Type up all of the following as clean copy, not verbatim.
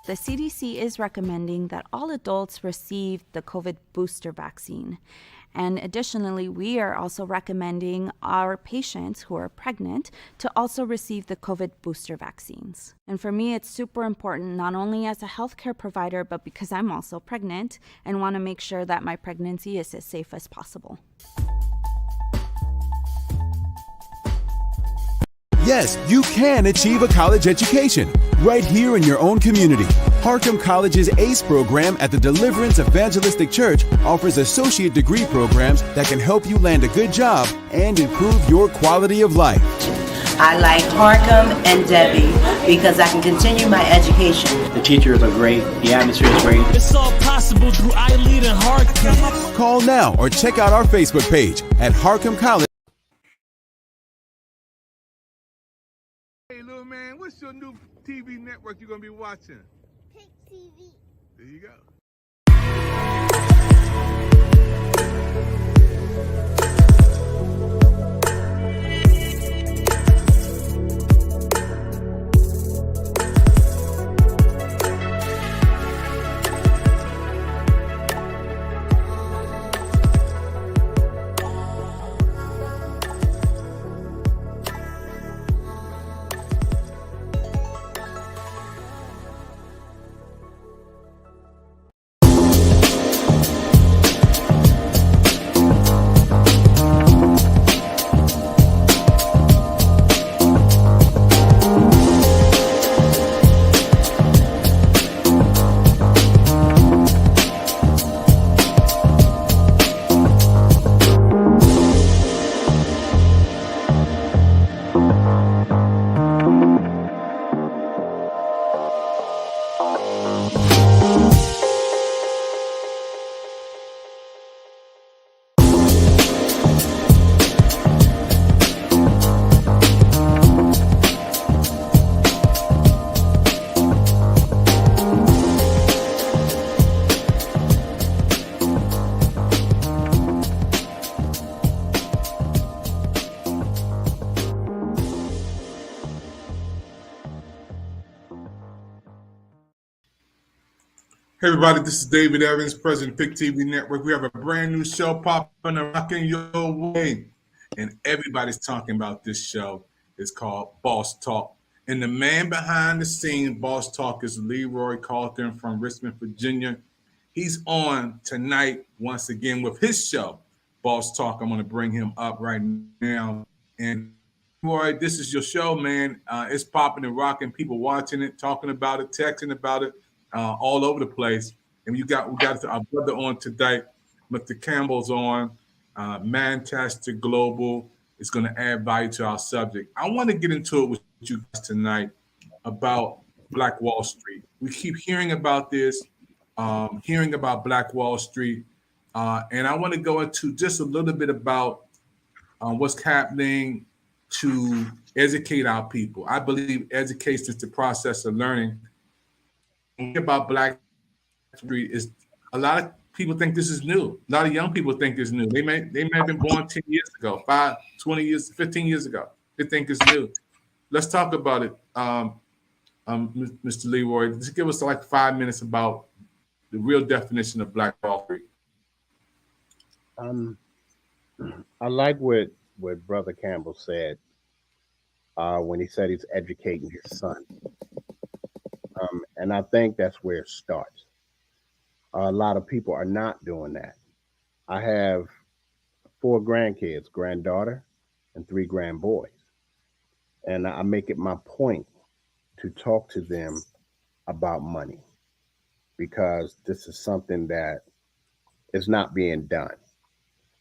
the CDC is recommending that all adults receive the COVID booster vaccine. And additionally, we are also recommending our patients who are pregnant to also receive the COVID booster vaccines. And for me, it's super important, not only as a healthcare provider, but because I'm also pregnant and want to make sure that my pregnancy is as safe as possible. Yes, you can achieve a college education right here in your own community. Harcum College's ACE program at the Deliverance Evangelistic Church offers associate degree programs that can help you land a good job and improve your quality of life. I like Harcum and Debbie because I can continue my education. The teachers are great. The atmosphere is great. It's all possible through iLead and Harcum. Call now or check out our Facebook page at Harcum College. Hey, little man, what's your new TV network you're going to be watching? Pick TV. There you go. Hey everybody, this is David Evans, President of Pick TV Network. We have a brand new show popping and rocking your way. And everybody's talking about this show. It's called Boss Talk. And the man behind the scene, Boss Talk, is Leroy Carlton from Richmond, Virginia. He's on tonight once again with his show, Boss Talk. I'm going to bring him up right now. And Leroy, this is your show, man. It's popping and rocking. People watching it, talking about it, texting about it. All over the place, and we got our brother on today. Mr. Campbell's on. Manchester Global is going to add value to our subject. I want to get into it with you guys tonight about Black Wall Street. We keep hearing about this, hearing about Black Wall Street, and I want to go into just a little bit about what's happening to educate our people. I believe education is the process of learning. About Black Street is a lot of people think this is new. A lot of young people think it's new. They may have been born 10 years ago, 5, 20 years, 15 years ago. They think it's new. Let's talk about it, Mr. Leroy. Just give us like 5 minutes about the real definition of Black Wall Street. I like what Brother Campbell said when he said he's educating his son. And I think that's where it starts. A lot of people are not doing that. I have 4 grandkids, granddaughter and 3 grandboys. And I make it my point to talk to them about money because this is something that is not being done.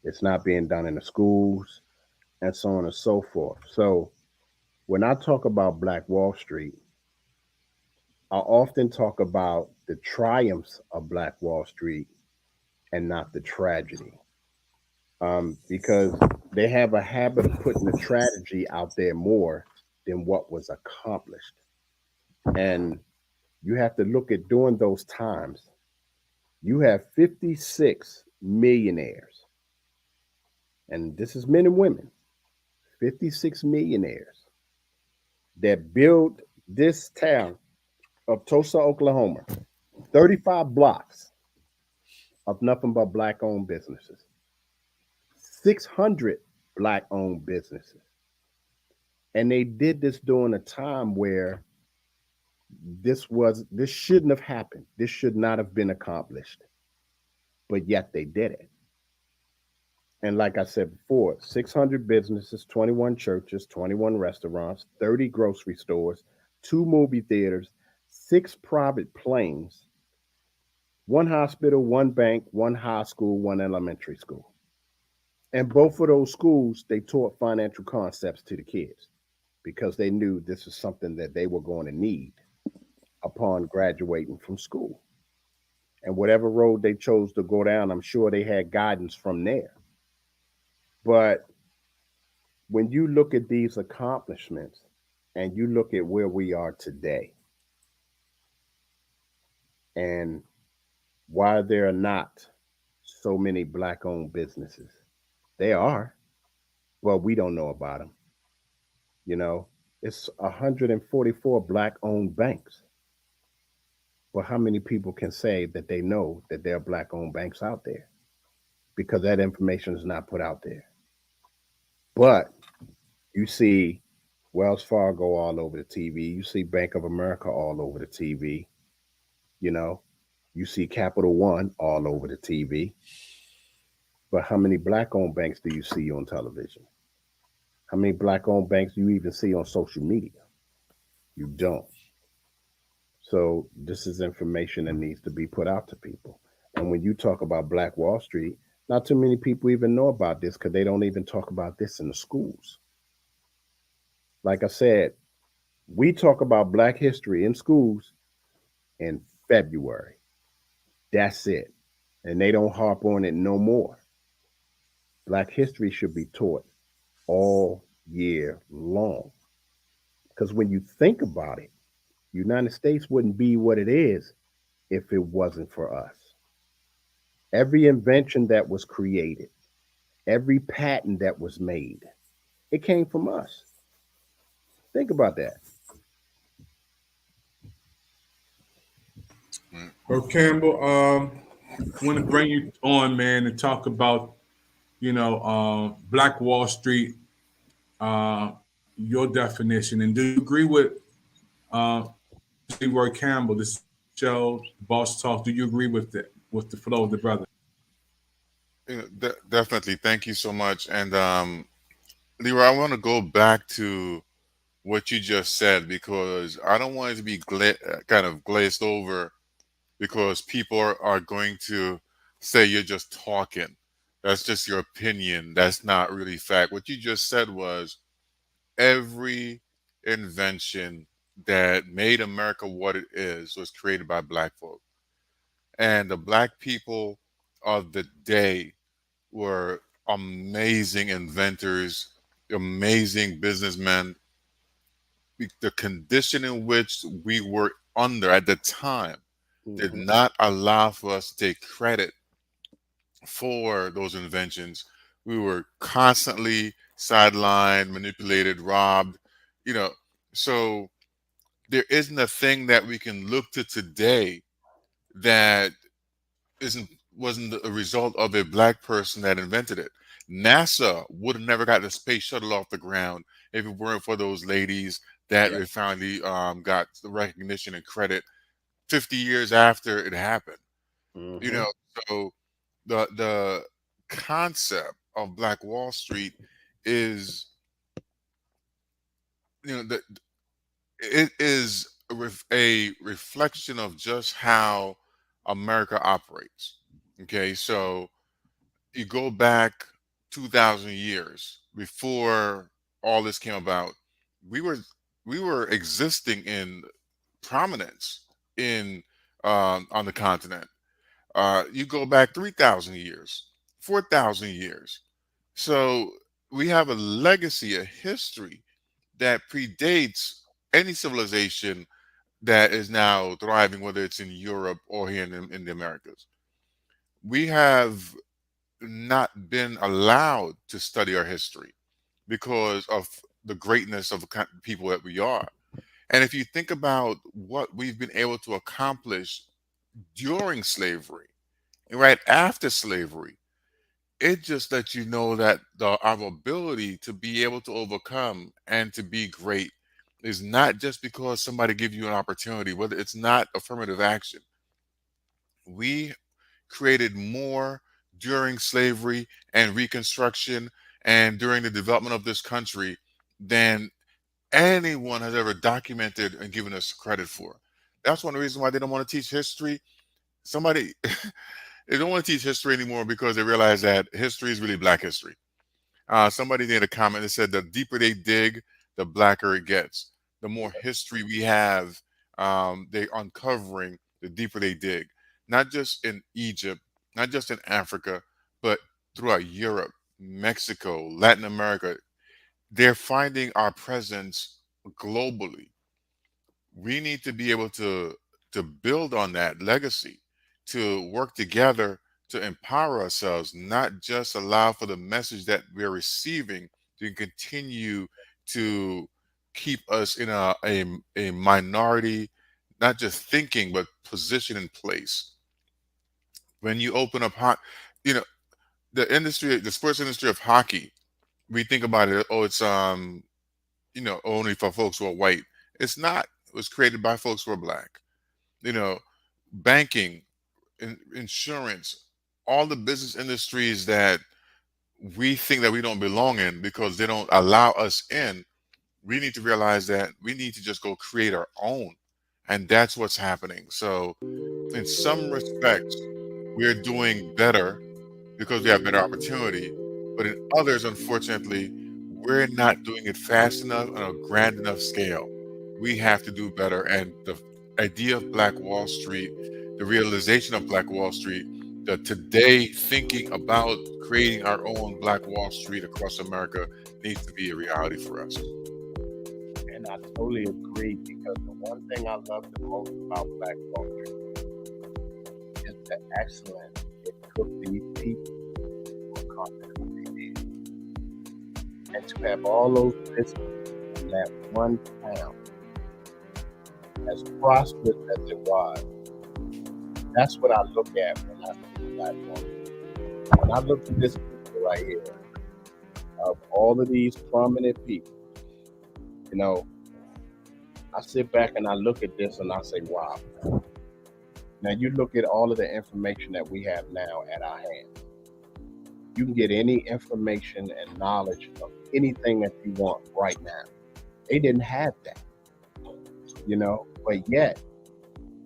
It's not being done in the schools and so on and so forth. So when I talk about Black Wall Street, I often talk about the triumphs of Black Wall Street and not the tragedy, because they have a habit of putting the tragedy out there more than what was accomplished. And you have to look at during those times, you have 56 millionaires, and this is men and women, 56 millionaires that built this town of Tulsa, Oklahoma, 35 blocks of nothing but black owned businesses, 600 black owned businesses. And they did this during a time where this shouldn't have happened. This should not have been accomplished. But yet they did it. And like I said before, 600 businesses, 21 churches, 21 restaurants, 30 grocery stores, 2 movie theaters, 6 private planes, 1 hospital, 1 bank, 1 high school, 1 elementary school. And both of those schools, they taught financial concepts to the kids because they knew this is something that they were going to need upon graduating from school. And whatever road they chose to go down, I'm sure they had guidance from there. But when you look at these accomplishments and you look at where we are today and why there are not so many black owned businesses, they are, but we don't know about them. You know, it's 144 black owned banks. But how many people can say that they know that there are black owned banks out there? Because that information is not put out there. But you see Wells Fargo all over the TV. You see Bank of America all over the TV. You know, you see Capital One all over the TV. But how many black owned banks do you see on television? How many black owned banks do you even see on social media? You don't. So this is information that needs to be put out to people. And when you talk about Black Wall Street, not too many people even know about this because they don't even talk about this in the schools. Like I said, we talk about Black history in schools in February. That's it. And they don't harp on it no more. Black history should be taught all year long. Because when you think about it, United States wouldn't be what it is if it wasn't for us. Every invention that was created, every patent that was made, it came from us. Think about that. Well, Campbell, I want to bring you on, man, and talk about, Black Wall Street, your definition. And do you agree with Leroy Campbell, this show, Boss Talk? Do you agree with the flow of the brother? Definitely. Thank you so much. And Leroy, I want to go back to what you just said because I don't want it to be kind of glazed over because people are going to say you're just talking. That's just your opinion. That's not really fact. What you just said was every invention that made America what it is was created by Black folk. And the Black people of the day were amazing inventors, amazing businessmen. The condition in which we were under at the time did not allow for us to take credit for those inventions. We were constantly sidelined, manipulated, robbed, so there isn't a thing that we can look to today that wasn't a result of a Black person that invented it. NASA would have never got the space shuttle off the ground if it weren't for those ladies that finally got the recognition and credit 50 years after it happened. So the concept of Black Wall Street is, it is a reflection of just how America operates. Okay, so you go back 2,000 years before all this came about. We were existing in prominence in on the continent. You go back 3,000 years, 4,000 years. So we have a legacy, a history that predates any civilization that is now thriving, whether it's in Europe or here in the Americas. We have not been allowed to study our history because of the greatness of the people that we are. And if you think about what we've been able to accomplish during slavery, and right after slavery, it just lets you know that our ability to be able to overcome and to be great is not just because somebody gives you an opportunity, whether it's not affirmative action. We created more during slavery and Reconstruction and during the development of this country than anyone has ever documented and given us credit for. That's one of the reasons why they don't want to teach history. Somebody, they don't want to teach history anymore because they realize that history is really Black history. Somebody made a comment that said the deeper they dig, the blacker it gets. The more history we have, they uncovering, the deeper they dig. Not just in Egypt, not just in Africa, but throughout Europe, Mexico, Latin America. They're finding our presence globally. We need to be able to build on that legacy, to work together to empower ourselves, not just allow for the message that we're receiving to continue to keep us in a minority, not just thinking, but position in place. When you open up you know, the industry, the sports industry of hockey, we think about it, oh, it's only for folks who are white. It's not. It was created by folks who are Black. You know, banking, insurance, all the business industries that we think that we don't belong in because they don't allow us in, we need to realize that we need to just go create our own. And that's what's happening. So, in some respects, we're doing better because we have better opportunity. But in others, unfortunately, we're not doing it fast enough on a grand enough scale. We have to do better. And the idea of Black Wall Street, the realization of Black Wall Street, the today thinking about creating our own Black Wall Street across America needs to be a reality for us. And I totally agree, because the one thing I love the most about Black Wall Street is the excellence it took these people to accomplish what they did. And to have all those businesses in that one town, as prosperous as it was, that's what I look at when I see Black Wall Street. When I look at this picture right here, of all of these prominent people, I sit back and I look at this and I say, wow. Now you look at all of the information that we have now at our hands. You can get any information and knowledge of anything that you want right now. They didn't have that, but yet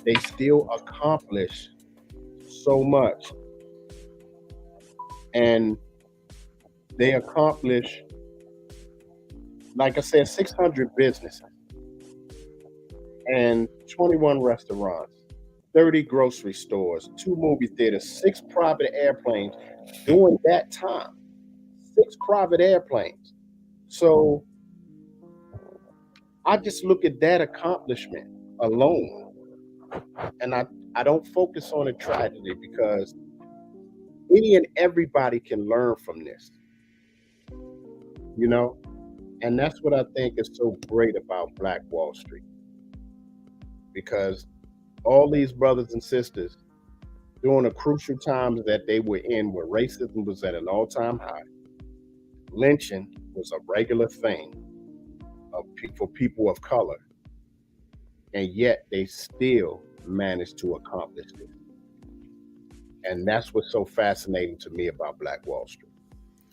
they still accomplish so much. And they accomplish, like I said, 600 businesses and 21 restaurants, 30 grocery stores, 2 movie theaters, 6 private airplanes during that time. 6 private airplanes. So I just look at that accomplishment alone, and I don't focus on the tragedy, because any and everybody can learn from this, and that's what I think is so great about Black Wall Street, because all these brothers and sisters during the crucial times that they were in, where racism was at an all-time high, lynching was a regular thing for people of color, and yet they still managed to accomplish it. And that's what's so fascinating to me about Black Wall Street.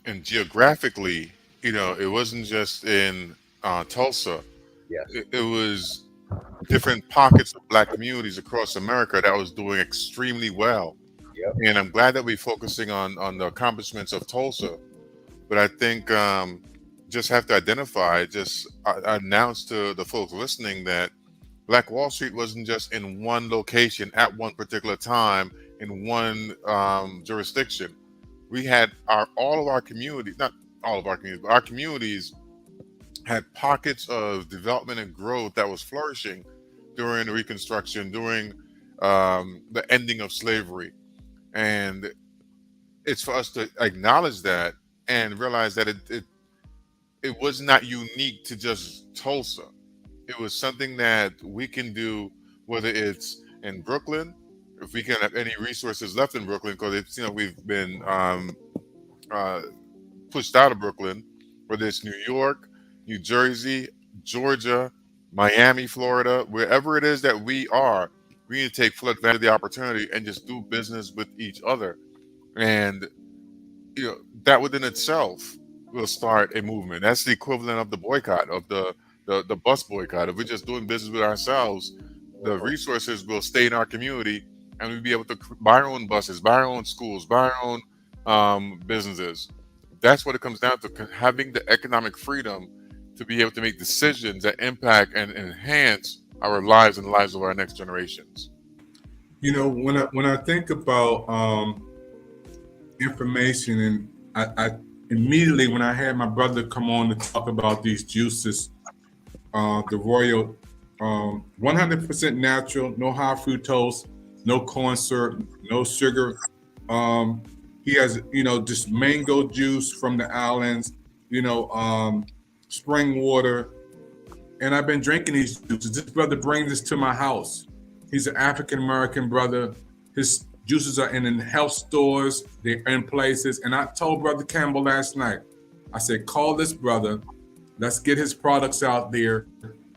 And geographically, it wasn't just in Tulsa. Yes. It was different pockets of Black communities across America that was doing extremely well. Yep. And I'm glad that we're focusing on the accomplishments of Tulsa. But I think just have to identify, announce to the folks listening that Black Wall Street wasn't just in one location at one particular time in one jurisdiction. We had all of our communities, not all of our communities, but our communities had pockets of development and growth that was flourishing during the Reconstruction, during the ending of slavery. And it's for us to acknowledge that and realize that it was not unique to just Tulsa. It was something that we can do, whether it's in Brooklyn, if we can have any resources left in Brooklyn, because it's, we've been uh, pushed out of Brooklyn, whether it's New York, New Jersey, Georgia, Miami, Florida, wherever it is that we are, we need to take full advantage of the opportunity and just do business with each other. And that within itself will start a movement. That's the equivalent of the boycott, of the bus boycott. If we're just doing business with ourselves, the resources will stay in our community, and we'll be able to buy our own buses, buy our own schools, buy our own businesses. That's what it comes down to, having the economic freedom to be able to make decisions that impact and enhance our lives and the lives of our next generations. When I think about information, and I immediately, when I had my brother come on to talk about these juices, the Royal, 100% natural, no high fructose, no corn syrup, no sugar. He has, just mango juice from the islands, spring water. And I've been drinking these juices. This brother brings this to my house. He's an African-American brother. His juices are in health stores. They're in places. And I told Brother Campbell last night, I said, call this brother. Let's get his products out there.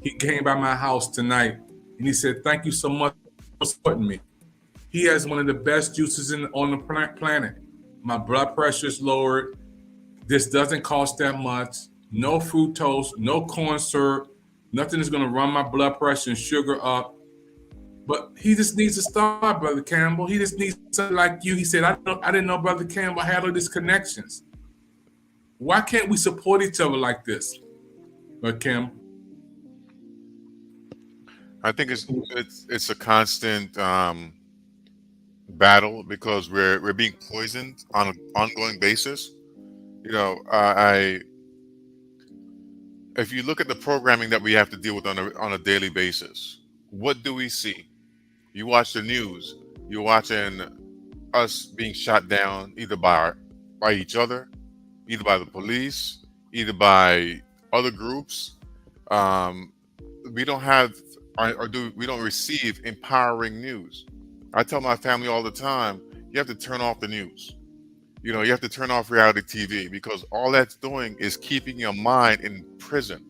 He came by my house tonight, and he said, thank you so much for supporting me. He has one of the best juices on the planet. My blood pressure is lowered. This doesn't cost that much. No fructose, no corn syrup. Nothing is going to run my blood pressure and sugar up. But he just needs to start, Brother Campbell. He just needs something like you. He said, I didn't know Brother Campbell had all these connections. Why can't we support each other like this, Brother Campbell? I think it's a constant battle, because we're being poisoned on an ongoing basis. If you look at the programming that we have to deal with on a daily basis, what do we see? You watch the news, you're watching us being shot down either by each other, either by the police, either by other groups. We don't have we don't receive empowering news. I tell my family all the time, you have to turn off the news. You have to turn off reality TV, because all that's doing is keeping your mind in prison.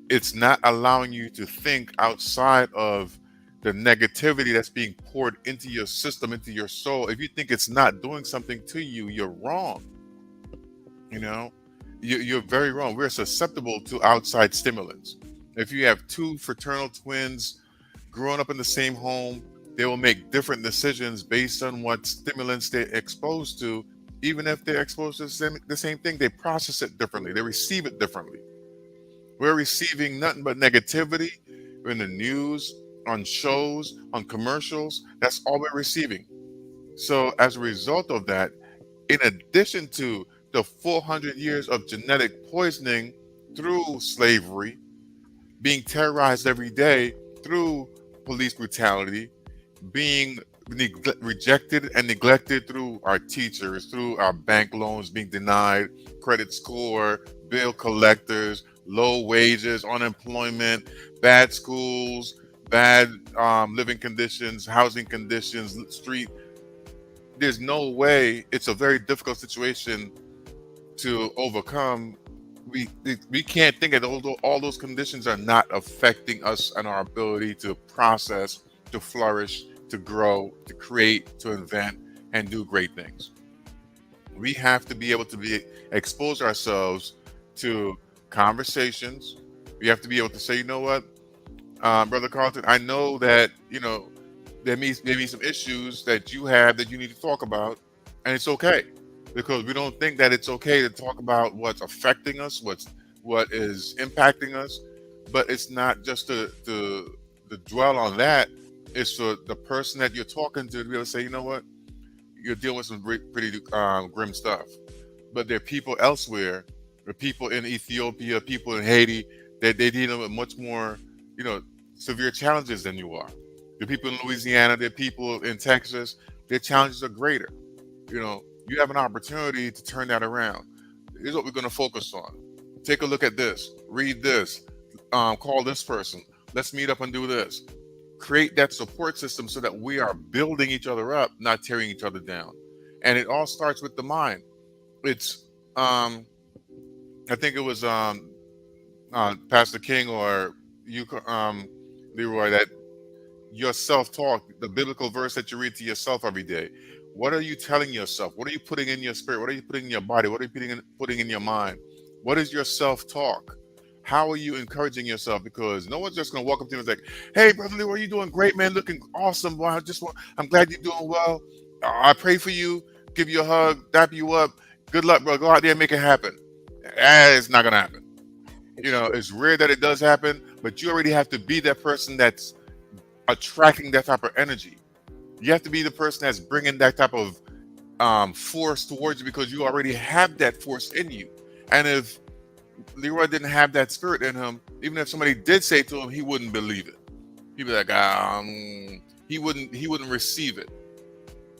It's not allowing you to think outside of the negativity that's being poured into your system, into your soul. If you think it's not doing something to you, you're wrong. You're very wrong. We're susceptible to outside stimulants. If you have two fraternal twins growing up in the same home, they will make different decisions based on what stimulants they're exposed to. Even if they're exposed to the same thing, they process it differently. They receive it differently. We're receiving nothing but negativity in the news, on shows, on commercials. That's all we're receiving. So as a result of that, in addition to the 400 years of genetic poisoning through slavery, being terrorized every day through police brutality, being rejected and neglected through our teachers, through our bank loans being denied, credit score, bill collectors, low wages, unemployment, bad schools, bad living conditions, housing conditions, street. There's no way. It's a very difficult situation to overcome. We can't think that all those conditions are not affecting us and our ability to process, to flourish, to grow, to create, to invent, and do great things. We have to be able to expose ourselves to conversations. We have to be able to say, you know what, Brother Carlton, I know that there may be some issues that you have that you need to talk about, and it's okay, because we don't think that it's okay to talk about what's affecting us, what is impacting us. But it's not just to dwell on that. It's for the person that you're talking to be able to say, you know what, you're dealing with some pretty grim stuff. But there are people elsewhere, there are people in Ethiopia, people in Haiti, that they deal with much more, severe challenges than you are. There are people in Louisiana, there are people in Texas, their challenges are greater. You have an opportunity to turn that around. Here's what we're going to focus on. Take a look at this, read this, call this person. Let's meet up and do this. Create that support system so that we are building each other up, not tearing each other down. And it all starts with the mind. It's I think it was Pastor King or you, Leroy, that your self-talk, the biblical verse that you read to yourself every day. What are you telling yourself? What are you putting in your spirit? What are you putting in your body? What are you putting in your mind? What is your self-talk? How are you encouraging yourself? Because no one's just going to walk up to you and say, "Hey, Brother Leroy, you doing great, man. Looking awesome. Boy, I'm glad you're doing well. I pray for you, give you a hug, dap you up. Good luck, bro. Go out there and make it happen." It's not going to happen. You know, it's rare that it does happen, but you already have to be that person that's attracting that type of energy. You have to be the person that's bringing that type of force towards you, because you already have that force in you. And if Leroy didn't have that spirit in him, even if somebody did say to him, he wouldn't believe it. He'd be like, he wouldn't receive it.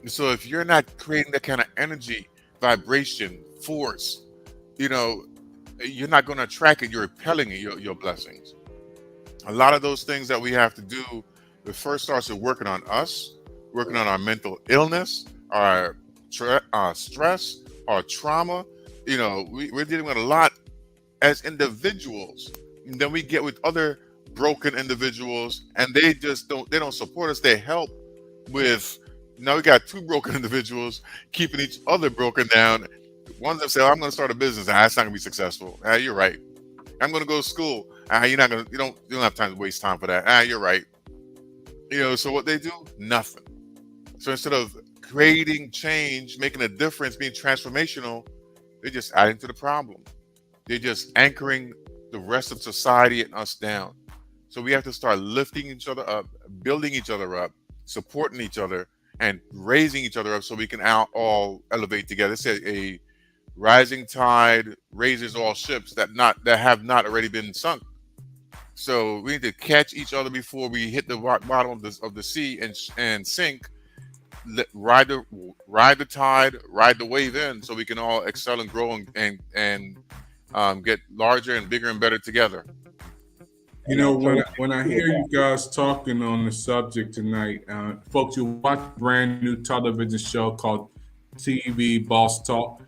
So if you're not creating that kind of energy, vibration, force, you know, you're not going to attract it. You're repelling it, your blessings. A lot of those things that we have to do, it first starts with working on us, working on our mental illness, our stress, our trauma. You know, we're dealing with a lot as individuals. And then we get with other broken individuals, and they don't support us. They help with, now we got two broken individuals keeping each other broken down. One of them say, "Oh, I'm going to start a business." That's not going to be successful. You're right. "I'm going to go to school." You don't have time to waste time for that. You're right. You know, so what they do? Nothing. So instead of creating change, making a difference, being transformational, they're just adding to the problem. They're just anchoring the rest of society and us down. So we have to start lifting each other up, building each other up, supporting each other, and raising each other up so we can all elevate together. It's a rising tide raises all ships that have not already been sunk. So we need to catch each other before we hit the bottom of the sea and sink. Ride the tide, ride the wave in, so we can all excel and grow and get larger and bigger and better together. You know, when I hear you guys talking on the subject tonight, folks, you watch a brand new television show called TV Boss Talk,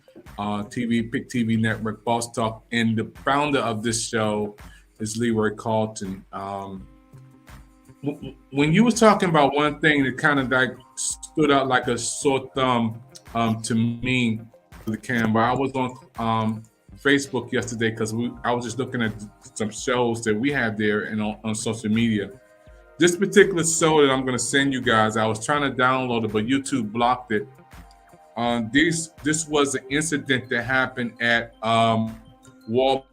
Pick TV Network Boss Talk, and the founder of this show is Leroy Carlton. When you was talking about one thing that kind of like stood out like a sore thumb to me, Canva, I was on Facebook yesterday because I was just looking at some shows that we have there and on social media. This particular show that I'm going to send you guys, I was trying to download it, but YouTube blocked it. This was an incident that happened at Walmart,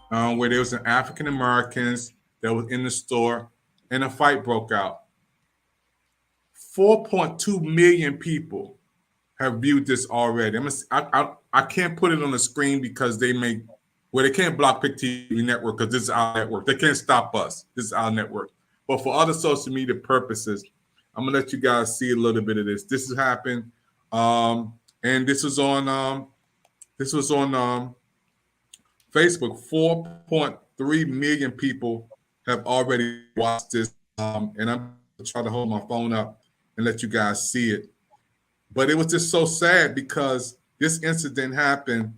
where there was some African Americans that was in the store, and a fight broke out. 4.2 million people have viewed this already. I can't put it on the screen because they can't block Pick TV Network because this is our network. They can't stop us. This is our network. But for other social media purposes, I'm gonna let you guys see a little bit of this. This has happened, and this was on Facebook. 4.3 million people have already watched this, and I'm gonna try to hold my phone up and let you guys see it. But it was just so sad because this incident happened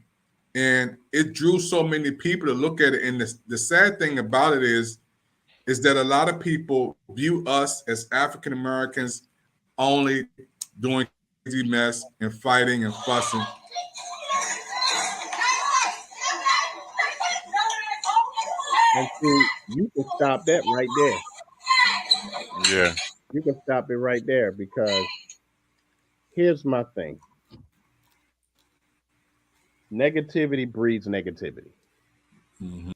and it drew so many people to look at it. And the sad thing about it is that a lot of people view us as African Americans only doing crazy mess and fighting and fussing. And see, you can stop that right there. Yeah. You can stop it right there, because here's my thing. Negativity breeds negativity. Mm-hmm.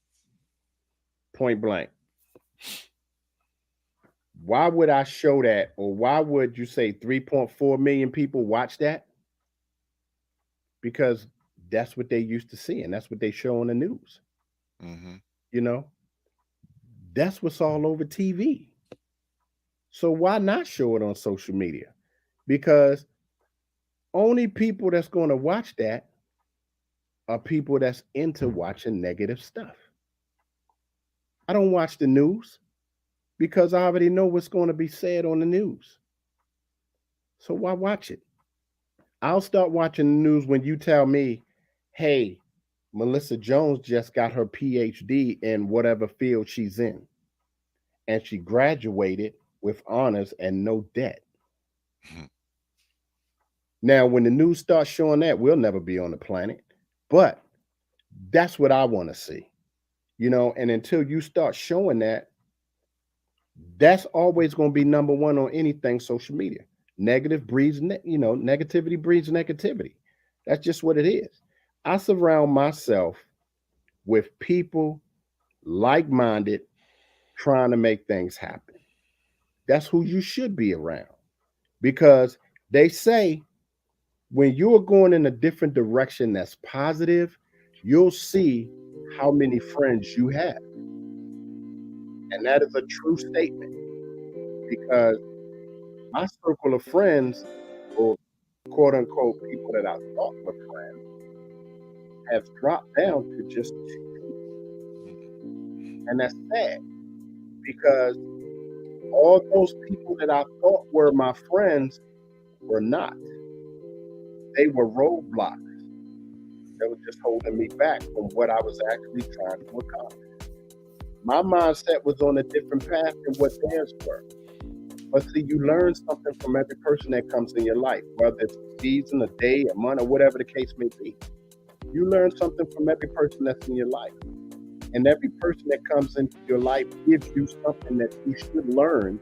Point blank. Why would I show that? Or why would you say 3.4 million people watch that? Because that's what they used to see, and that's what they show on the news. Mm-hmm. You know, that's what's all over TV. So why not show it on social media? Because only people that's going to watch that are people that's into watching negative stuff. I don't watch the news because I already know what's going to be said on the news. So why watch it? I'll start watching the news when you tell me, hey, Melissa Jones just got her PhD in whatever field she's in, and she graduated with honors and no debt. Now, when the news starts showing that, we'll never be on the planet. But that's what I want to see, and until you start showing that, that's always going to be number one on anything social media. Negative breeds, negativity breeds negativity. That's just what it is. I surround myself with people like-minded, trying to make things happen. That's who you should be around, because they say when you're going in a different direction that's positive, you'll see how many friends you have. And that is a true statement, because my circle of friends, or quote unquote people that I thought were friends, have dropped down to just 2 people. And that's sad, because all those people that I thought were my friends were not. They were roadblocks that were just holding me back from what I was actually trying to accomplish. My mindset was on a different path than what theirs were. But see, you learn something from every person that comes in your life, whether it's a season, a day, a month, or whatever the case may be. You learn something from every person that's in your life. And every person that comes into your life gives you something that you should learn,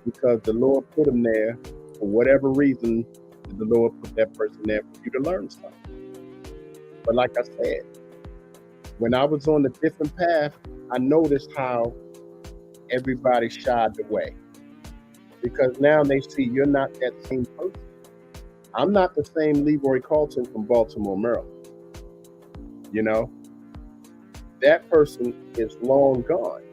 because the Lord put them there for whatever reason. The Lord put that person there for you to learn something. But like I said, when I was on a different path, I noticed how everybody shied away, because now they see you're not that same person. I'm not the same Leroy Carlton from Baltimore, Maryland. That person is long gone.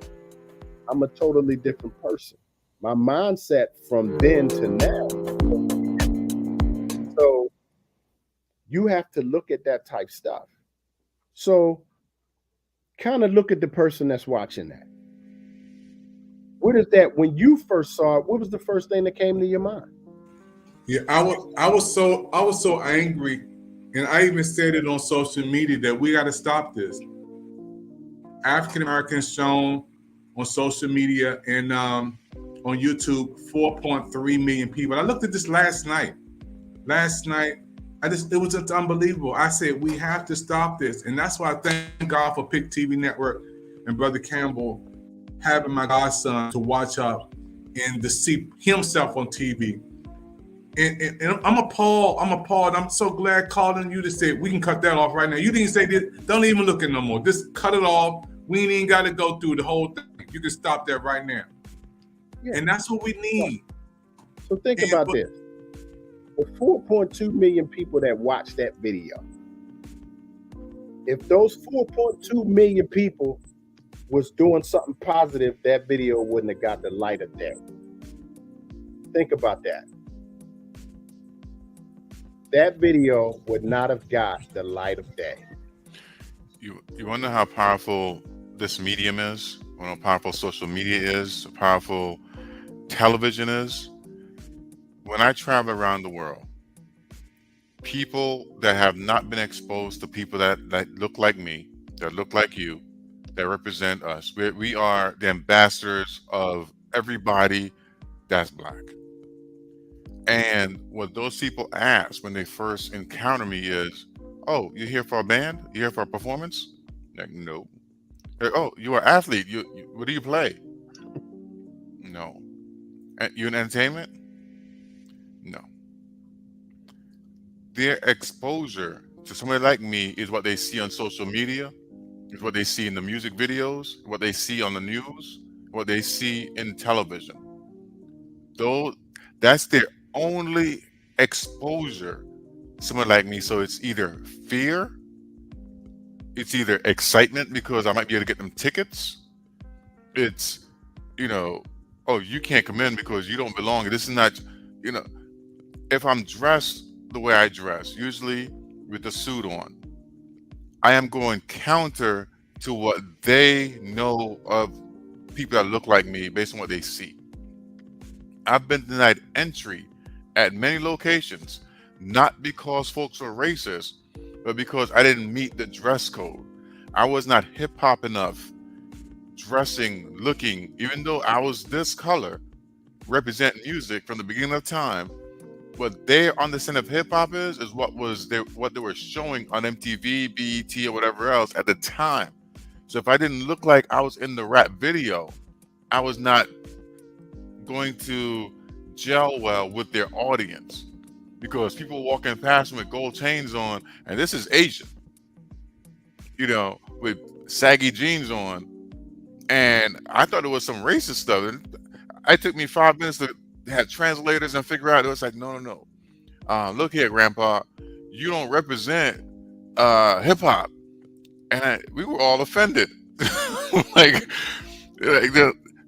I'm a totally different person. My mindset from then to now. So you have to look at that type stuff. So kind of look at the person that's watching that. What is that? When you first saw it, what was the first thing that came to your mind? Yeah, I was so angry, and I even said it on social media that we got to stop this. African Americans shown on social media and on YouTube, 4.3 million people. I looked at this last night. It was just unbelievable. I said, we have to stop this. And that's why I thank God for Pick TV Network and Brother Campbell having my godson to watch up and to see himself on TV. And I'm appalled. I'm so glad calling you to say, we can cut that off right now. You didn't say this. Don't even look at no more. Just cut it off. We ain't even got to go through the whole thing. You can stop that right now. Yeah. And that's what we need. So think about this. The 4.2 million people that watched that video, if those 4.2 million people was doing something positive, that video wouldn't have got the light of day. Think about that. That video would not have got the light of day. You wonder how powerful this medium is, how powerful social media is, how powerful television is. When I travel around the world, people that have not been exposed to people that look like me, that look like you, that represent us, we are the ambassadors of everybody that's Black. And what those people ask when they first encounter me is, oh, you're here for a band? You're here for a performance? Like, no. Oh, you're an athlete. What do you play? No. You in entertainment? No. Their exposure to somebody like me is what they see on social media, is what they see in the music videos, what they see on the news, what they see in television. That's their only exposure to someone like me. So it's either fear, it's either excitement because I might be able to get them tickets. It's, oh, you can't come in because you don't belong. This is not, if I'm dressed the way I dress, usually with the suit on, I am going counter to what they know of people that look like me based on what they see. I've been denied entry at many locations, not because folks were racist, but because I didn't meet the dress code. I was not hip hop enough, dressing, looking, even though I was this color, represent music from the beginning of time. What their understanding of hip hop is what they were showing on MTV, BET, or whatever else at the time. So if I didn't look like I was in the rap video, I was not going to gel well with their audience, because people walking past me with gold chains on, and this is Asian, with saggy jeans on, and I thought it was some racist stuff. And it took me 5 minutes to have translators and figure out. It was like, no. Look here, Grandpa, you don't represent hip hop, and we were all offended.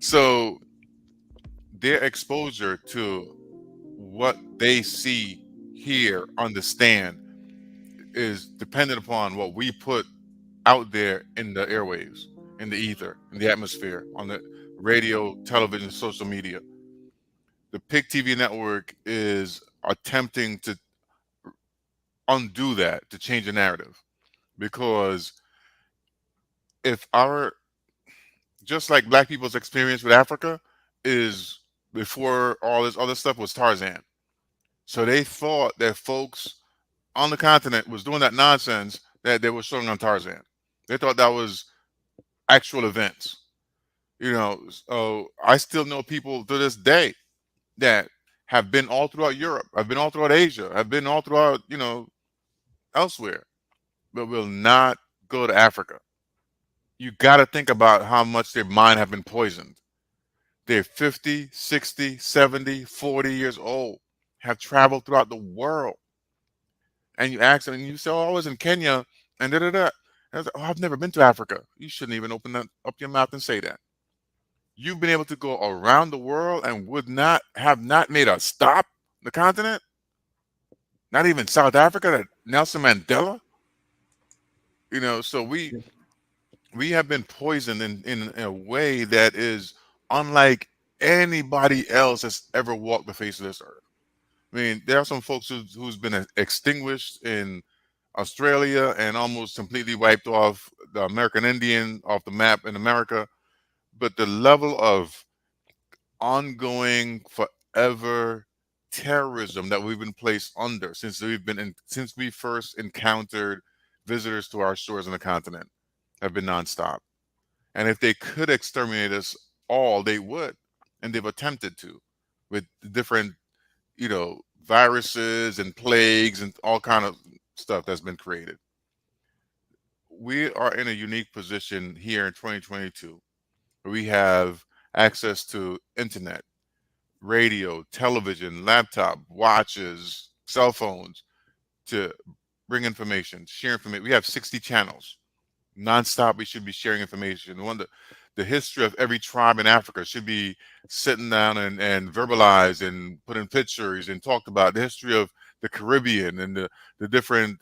So their exposure to what they see, hear, understand is dependent upon what we put out there in the airwaves, in the ether, in the atmosphere, on the radio, television, social media. The PIC TV network is attempting to undo that, to change the narrative, because just like Black people's experience with Africa is, before all this other stuff, was Tarzan. So they thought that folks on the continent was doing that nonsense that they were showing on Tarzan. They thought that was actual events. So I still know people to this day that have been all throughout Europe, have been all throughout Asia, have been all throughout, elsewhere, but will not go to Africa. You got to think about how much their mind have been poisoned. They're 50, 60, 70, 40 years old, have traveled throughout the world. And you ask them, and you say, oh, I was in Kenya, and da-da-da. And I was like, oh, I've never been to Africa. You shouldn't even open up your mouth and say that. You've been able to go around the world and have not made a stop on the continent? Not even South Africa, that Nelson Mandela? So we have been poisoned in a way that is unlike anybody else that's ever walked the face of this earth. I mean, there are some folks who's been extinguished in Australia and almost completely wiped off the American Indian off the map in America. But the level of ongoing, forever terrorism that we've been placed under since we first encountered visitors to our shores on the continent have been nonstop. And if they could exterminate us all, they would, and they've attempted to, with different, viruses and plagues and all kind of stuff that's been created. We are in a unique position here in 2022. We have access to internet, radio, television, laptop, watches, cell phones to bring information, share information. We have 60 channels. Nonstop, we should be sharing information. The history of every tribe in Africa should be sitting down and verbalized and put in pictures and talked about. The history of the Caribbean and the different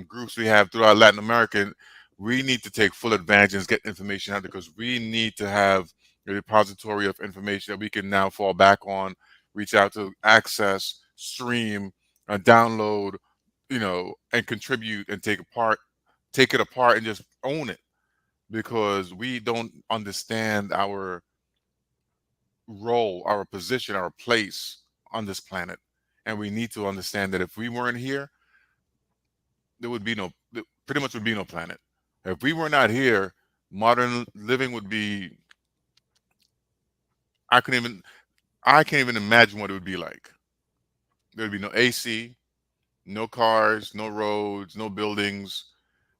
groups we have throughout Latin America. We need to take full advantage and get information out, because we need to have a repository of information that we can now fall back on, reach out to, access, stream, download, and contribute and take it apart and just own it, because we don't understand our role, our position, our place on this planet. And we need to understand that if we weren't here, there pretty much would be no planet. If we were not here, modern living would be, I can't even imagine what it would be like. There'd be no AC, no cars, no roads, no buildings,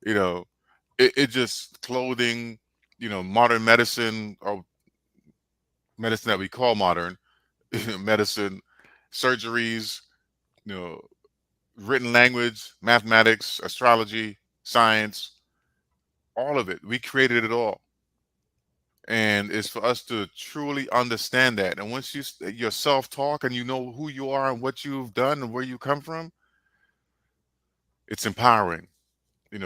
it just clothing, modern medicine, or medicine that we call modern medicine, surgeries, written language, mathematics, astrology, science, all of it. We created it all. And it's for us to truly understand that. And once your self-talk and you know who you are and what you've done and where you come from, it's empowering.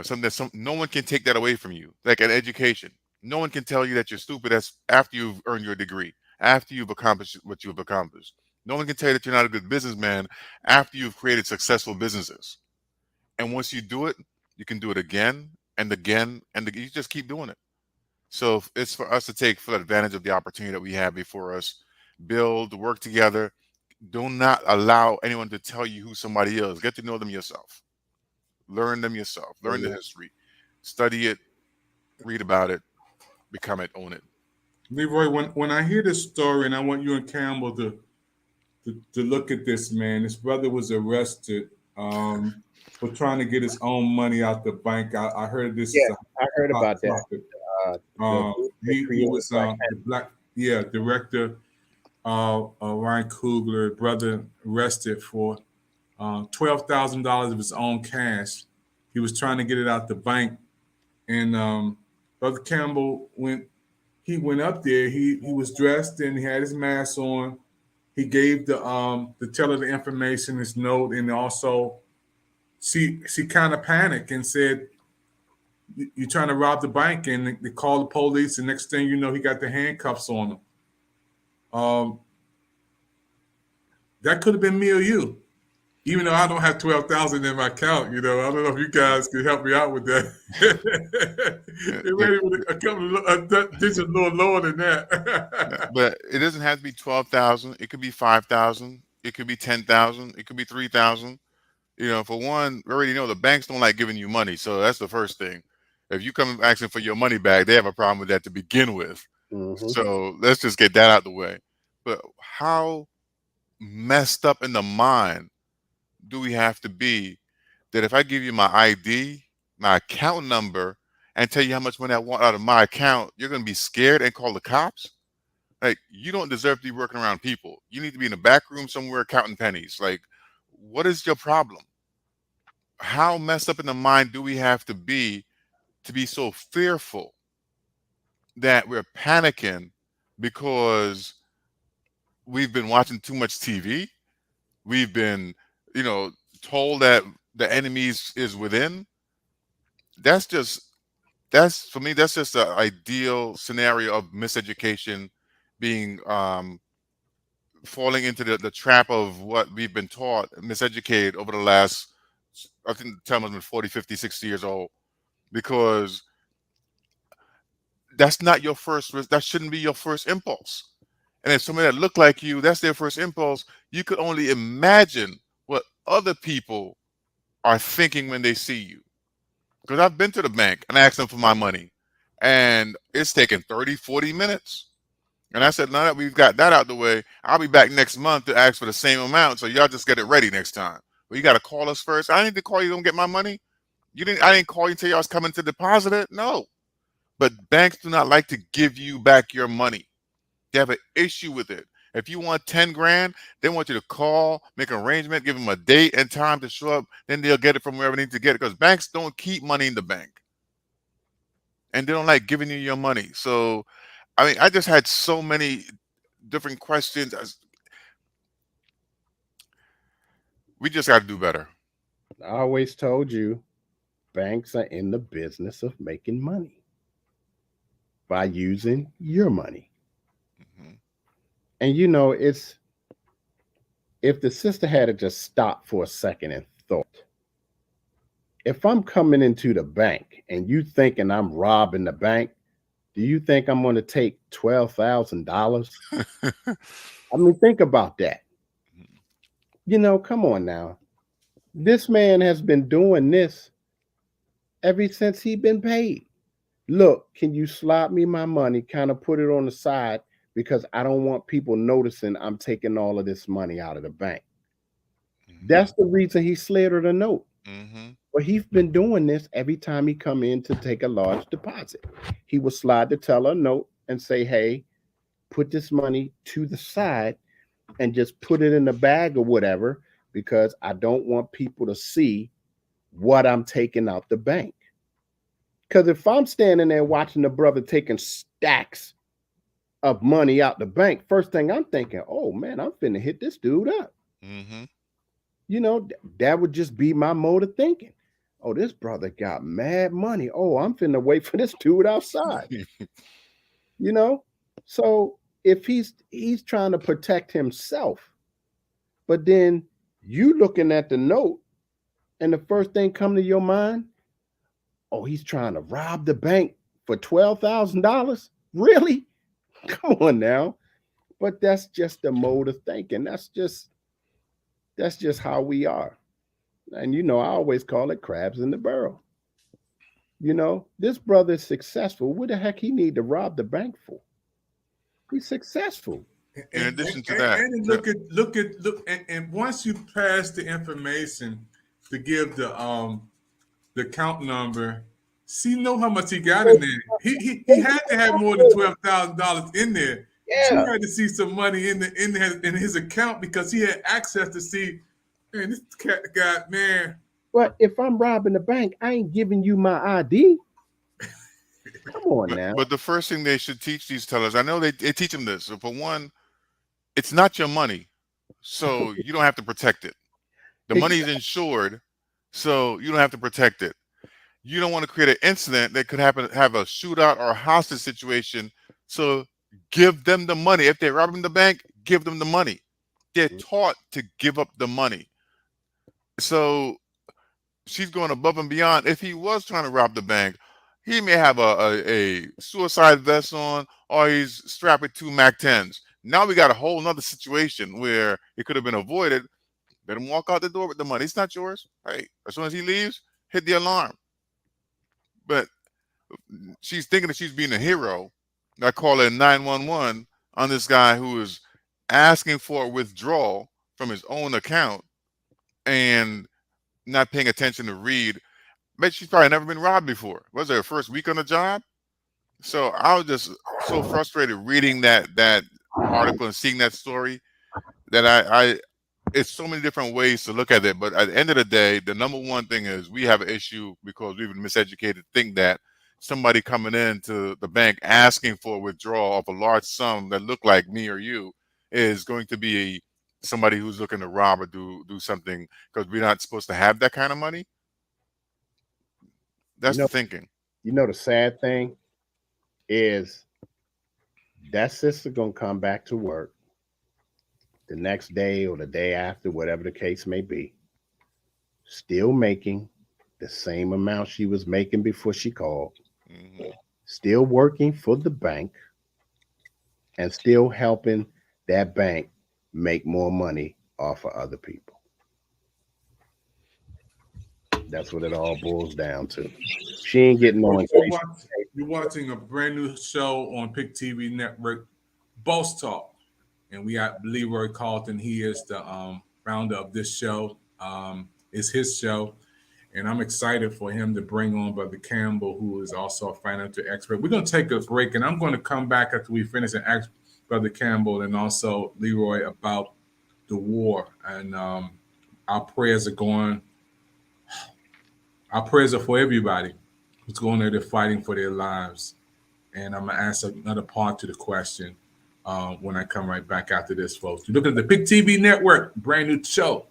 something that no one can take that away from you. Like an education, no one can tell you that you're stupid. That's after you've earned your degree, after you've accomplished what you've accomplished. No one can tell you that you're not a good businessman after you've created successful businesses. And once you do it, you can do it again and again, and you just keep doing it. So it's for us to take full advantage of the opportunity that we have before us, build, work together. Do not allow anyone to tell you who somebody is. Get to know them yourself. Learn them yourself. Learn the history. Study it. Read about it. Become it. Own it. Leroy, when I hear this story, and I want you and Campbell to look at this, man. This brother was arrested for trying to get his own money out the bank. I heard this. Yeah, I heard about that. He was the director Ryan Coogler, brother, arrested for $12,000 of his own cash. He was trying to get it out the bank, and Brother Campbell went up there. He was dressed and he had his mask on. He gave the teller the information, his note, and also she kind of panicked and said, "You're trying to rob the bank," and they called the police. And next thing you know, he got the handcuffs on him. That could have been me or you, even though I don't have 12,000 in my account. I don't know if you guys could help me out with that. It really would have come a digit a little lower than that. But it doesn't have to be 12,000. It could be 5,000. It could be 10,000. It could be 3,000. For one, we already know the banks don't like giving you money, so that's the first thing. If you come asking for your money back, they have a problem with that to begin with. Mm-hmm. So let's just get that out the way. But how messed up in the mind do we have to be that if I give you my ID, my account number, and tell you how much money I want out of my account, you're going to be scared and call the cops? Like, you don't deserve to be working around people. You need to be in the back room somewhere counting pennies. Like, what is your problem? How messed up in the mind do we have to be so fearful that we're panicking because we've been watching too much TV? We've been, told that the enemy is within. That's for me, that's just an ideal scenario of miseducation, being falling into the trap of what we've been taught, miseducated over the last, I think the time has been 40, 50, 60 years old, because that shouldn't be your first impulse. And if somebody that look like you, that's their first impulse, you could only imagine what other people are thinking when they see you. Because I've been to the bank and asked them for my money, and it's taken 30, 40 minutes. And I said, now that we've got that out the way, I'll be back next month to ask for the same amount. So y'all just get it ready next time. Well, you got to call us first. I need to call you, don't get my money. I didn't call you until y'all was coming to deposit it. No. But banks do not like to give you back your money. They have an issue with it. If you want 10 grand, they want you to call, make an arrangement, give them a date and time to show up. Then they'll get it from wherever they need to get it, because banks don't keep money in the bank. And they don't like giving you your money. So, I just had so many different questions. We just got to do better. I always told you, banks are in the business of making money by using your money. And if the sister had to just stop for a second and thought, if I'm coming into the bank and you thinking I'm robbing the bank, do you think I'm going to take $12,000? Think about that. Come on now. This man has been doing this ever since he been paid. Look, can you slide me my money, kind of put it on the side, because I don't want people noticing I'm taking all of this money out of the bank. Mm-hmm. That's the reason he slid her the note. Mm-hmm. But he's been doing this every time he come in to take a large deposit. He would slide the teller a note and say, hey, put this money to the side and just put it in the bag or whatever, because I don't want people to see what I'm taking out the bank. Because if I'm standing there watching the brother taking stacks of money out the bank, first thing I'm thinking, oh man, I'm finna hit this dude up. Mm-hmm. That would just be my mode of thinking. Oh, this brother got mad money. Oh, I'm finna wait for this dude outside. You know? So if he's trying to protect himself, but then you looking at the note and the first thing come to your mind, oh, he's trying to rob the bank for $12,000? Really? Come on now. But that's just the mode of thinking. That's just how we are. And I always call it crabs in the barrel. This brother is successful. What the heck he need to rob the bank for? He's successful. In addition to that, and look, once you pass the information to give the account number, know how much he got in there. He had to have more than $12,000 in there. Yeah. So you had to see some money in his account because he had access to see. Man, this guy, man. But if I'm robbing the bank, I ain't giving you my ID. Come on now. But the first thing they should teach these tellers, I know they teach them this. So for one, it's not your money, so you don't have to protect it. The money is insured, so you don't have to protect it. You don't want to create an incident that could have a shootout or a hostage situation. So give them the money. If they're robbing the bank, give them the money. They're taught to give up the money. So she's going above and beyond. If he was trying to rob the bank, he may have a suicide vest on, or he's strapped with 2 MAC-10s. Now we got a whole nother situation where it could have been avoided. Let him walk out the door with the money. It's not yours. Hey, as soon as he leaves, hit the alarm. But she's thinking that she's being a hero. I call it 911 on this guy who is asking for a withdrawal from his own account and not paying attention to read. But she's probably never been robbed before. Was it her first week on the job? So I was just so frustrated reading that article and seeing that story that it's so many different ways to look at it. But at the end of the day, the number one thing is we have an issue because we've been miseducated to think that somebody coming into the bank asking for a withdrawal of a large sum that look like me or you is going to be somebody who's looking to rob or do something, because we're not supposed to have that kind of money. That's the thinking. The sad thing is that sister gonna come back to work the next day or the day after, whatever the case may be, still making the same amount she was making before she called, still working for the bank, and still helping that bank make more money off of other people. That's what it all boils down to. She ain't getting no inflation. You're watching a brand new show on Pick TV Network, Boss Talk. And we got Leroy Carlton. He is the founder of this show. It's his show. And I'm excited for him to bring on Brother Campbell, who is also a financial expert. We're going to take a break, and I'm going to come back after we finish and ask Brother Campbell and also Leroy about the war. And our prayers are going. Our prayers are for everybody who's going there. They're fighting for their lives. And I'm going to answer another part to the question when I come right back after this, folks. You're looking at the Pick TV Network, brand new show,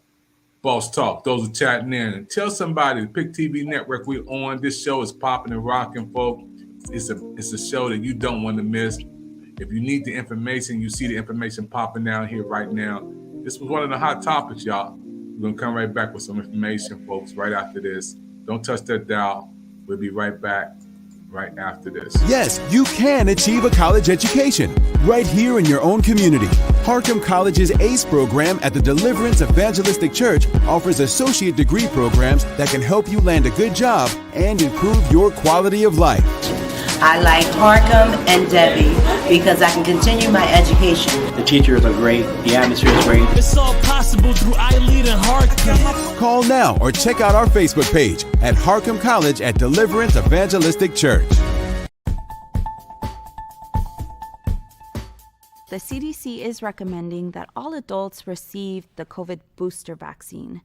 Boss Talk. Those are chatting in. And tell somebody, the Pick TV Network, we're on. This show is popping and rocking, folks. It's a show that you don't want to miss. If you need the information, you see the information popping down here right now. This was one of the hot topics, y'all. We're going to come right back with some information, folks, right after this. Don't touch that dial. We'll be right back right after this. Yes, you can achieve a college education right here in your own community. Harcum College's ACE program at the Deliverance Evangelistic Church offers associate degree programs that can help you land a good job and improve your quality of life. I like Harcum and Debbie because I can continue my education. The teachers are great. The atmosphere is great. It's all possible through iLead and Harcum. Call now or check out our Facebook page at Harcum College at Deliverance Evangelistic Church. The CDC is recommending that all adults receive the COVID booster vaccine.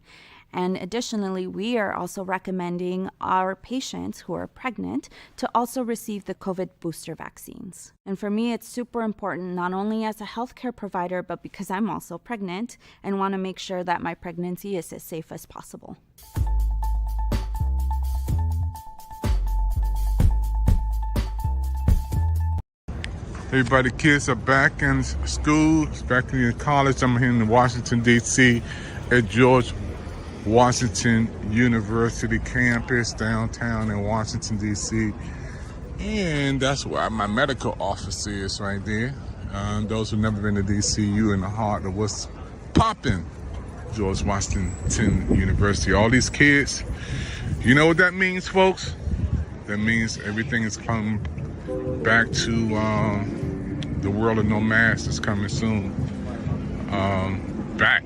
And additionally, we are also recommending our patients who are pregnant to also receive the COVID booster vaccines. And for me, it's super important, not only as a healthcare provider, but because I'm also pregnant and want to make sure that my pregnancy is as safe as possible. Everybody, kids are back in school, back in college. I'm here in Washington, D.C. at George Washington University campus downtown in Washington, D.C. And that's where my medical office is right there. Those who've never been to D.C., you in the heart of what's popping. George Washington University. All these kids, you know what that means, folks? That means everything is coming back to the world of no mask is coming soon. Back.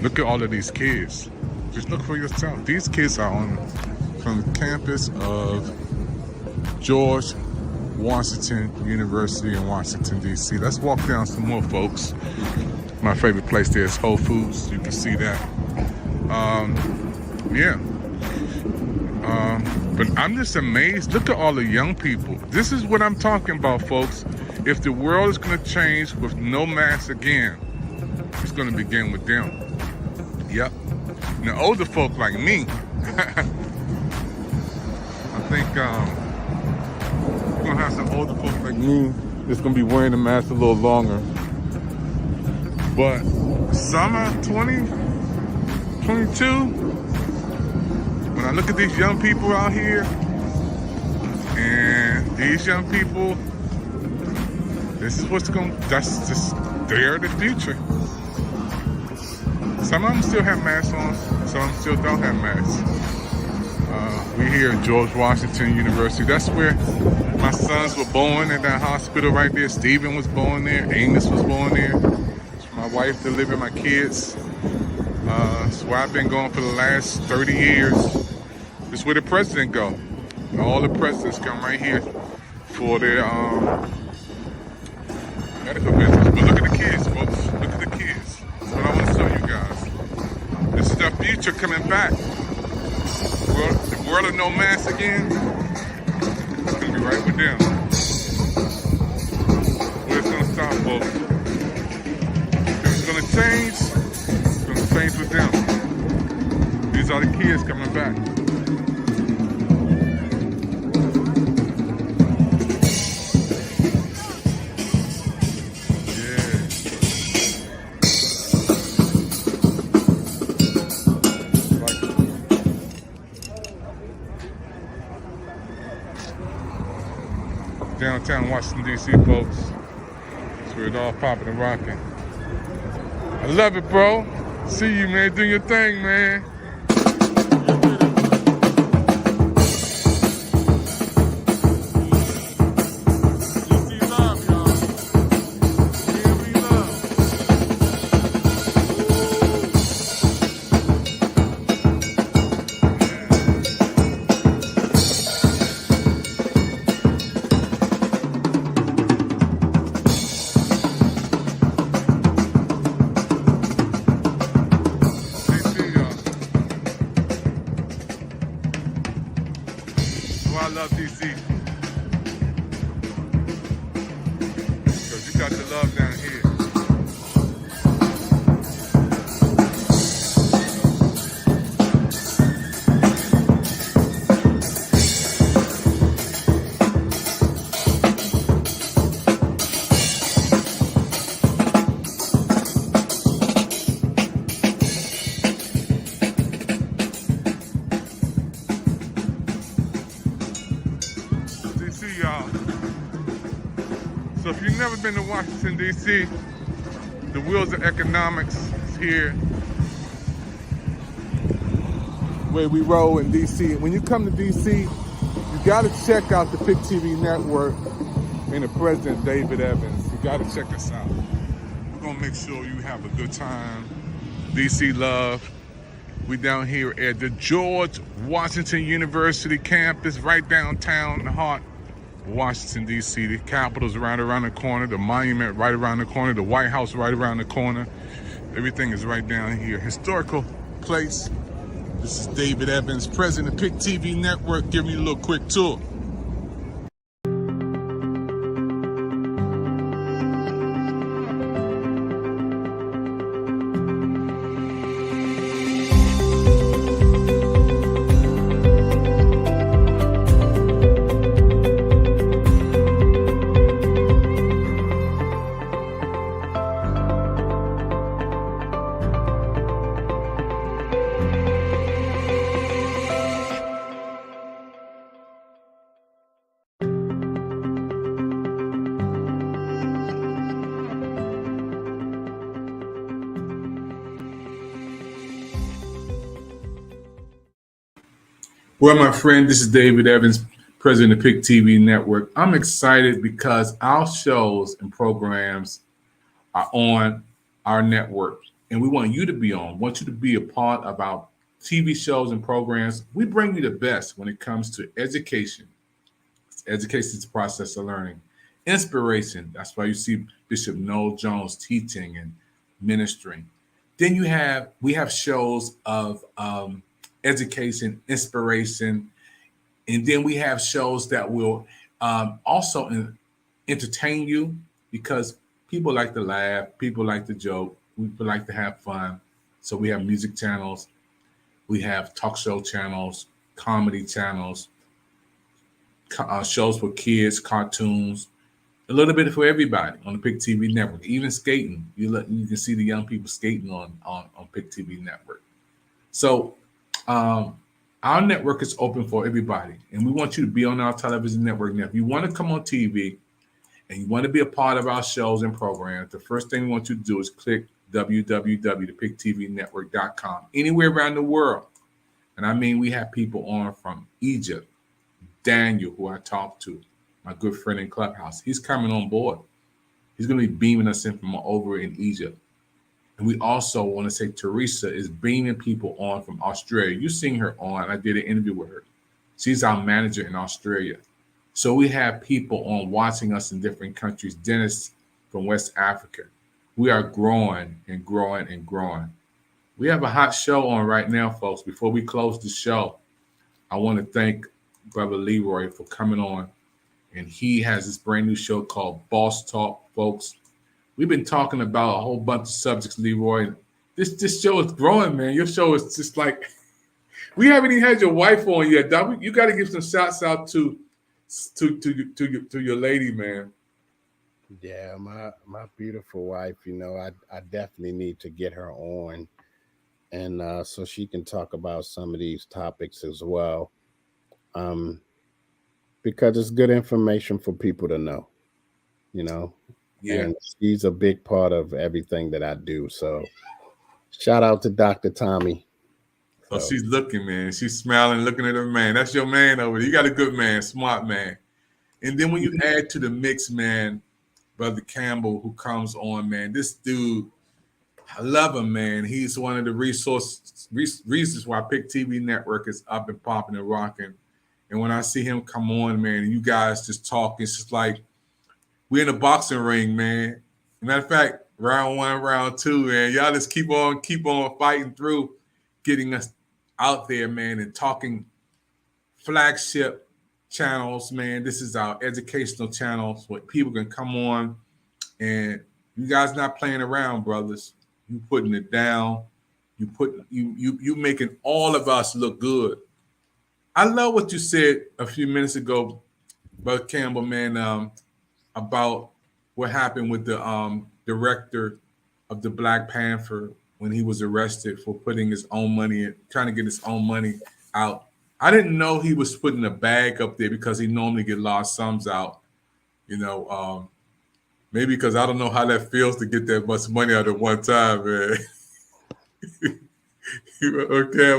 Look at all of these kids. Just look for yourself. These kids are from the campus of George Washington University in Washington, D.C. Let's walk down some more, folks. My favorite place there is Whole Foods. You can see that. But I'm just amazed. Look at all the young people. This is what I'm talking about, folks. If the world is going to change with no mask again, it's going to begin with them. Yep. Now, older folk like me, I think we're going to have some older folk like me that's going to be wearing the mask a little longer. But summer 2022, when I look at these young people out here, and these young people, this is what's going, that's just, they're the future. Some of them still have masks on, some of them still don't have masks. We're here at George Washington University. That's where my sons were born, in that hospital right there. Stephen was born there, Amos was born there. My wife delivered my kids. That's where I've been going for the last 30 years. It's where the president go. All the presidents come right here for their medical business. But look at the kids, folks. Look at the kids. That's what I want to show you guys. This is the future coming back. The world of no mask again. It's gonna be right with them. Where it's gonna stop, folks. It's gonna change. It's gonna change with them. These are the kids coming back. Downtown Washington, D.C., folks. That's where it's all popping and rocking. I love it, bro. See you, man. Do your thing, man. I love DC. Because you got the love down here. Y'all. So if you've never been to Washington, D.C., the wheels of economics is here. Where we roll in D.C. When you come to D.C., you got to check out the PIC TV network and the president, David Evans. You got to check us out. We're going to make sure you have a good time. D.C. love. We down here at the George Washington University campus, right downtown in the heart Washington, D.C. The Capitol's right around the corner, the monument right around the corner, the White House right around the corner. Everything is right down here. Historical place. This is David Evans, president of PIC TV Network, giving you a little quick tour. Well, my friend, this is David Evans, president of Pick TV Network. I'm excited because our shows and programs are on our network, and we want you to be on. Want you to be a part of our TV shows and programs. We bring you the best when it comes to education. Education is the process of learning. Inspiration. That's why you see Bishop Noel Jones teaching and ministering. Then we have shows of education, inspiration, and then we have shows that will also entertain you because people like to laugh, people like to joke, people like to have fun. So we have music channels, we have talk show channels, comedy channels, shows for kids, cartoons, a little bit for everybody on the Pick TV Network. Even skating, you can see the young people skating on Pick TV Network. So our network is open for everybody, and we want you to be on our television network. Now, if you want to come on TV and you want to be a part of our shows and programs, the first thing we want you to do is click www.picktvnetwork.com anywhere around the world. And I mean, we have people on from Egypt. Daniel, who I talked to, my good friend in Clubhouse, he's coming on board. He's going to be beaming us in from over in Egypt. And we also want to say Teresa is beaming people on from Australia. You've seen her on. I did an interview with her. She's our manager in Australia. So we have people on watching us in different countries, dentists from West Africa. We are growing and growing and growing. We have a hot show on right now, folks. Before we close the show, I want to thank Brother Leroy for coming on. And he has this brand new show called Boss Talk, folks. We've been talking about a whole bunch of subjects, Leroy. This show is growing, man. Your show is just like, we haven't even had your wife on yet, Doc. You got to give some shouts out to your lady, man. Yeah, my beautiful wife. You know, I definitely need to get her on, and so she can talk about some of these topics as well. Because it's good information for people to know, you know. Yeah. And she's a big part of everything that I do. So shout out to Dr. Tommy. So she's looking, man. She's smiling, looking at her man. That's your man over there. You got a good man, smart man. And then when you add to the mix, man, Brother Campbell, who comes on, man, this dude, I love him, man. He's one of the reasons why Pick TV Network is up and popping and rocking. And when I see him come on, man, and you guys just talk, it's just like we're in a boxing ring, man. Matter of fact, round one, round two, man. Y'all just keep on fighting through, getting us out there, man, and talking flagship channels, man. This is our educational channels where people can come on, and you guys not playing around, brothers. You putting it down. You making all of us look good. I love what you said a few minutes ago, Brother Campbell, man, about what happened with the director of the Black Panther when he was arrested for putting his own money in, trying to get his own money out. I didn't know he was putting a bag up there because he normally get large sums out. You know, maybe because I don't know how that feels to get that much money out at one time, man. Okay.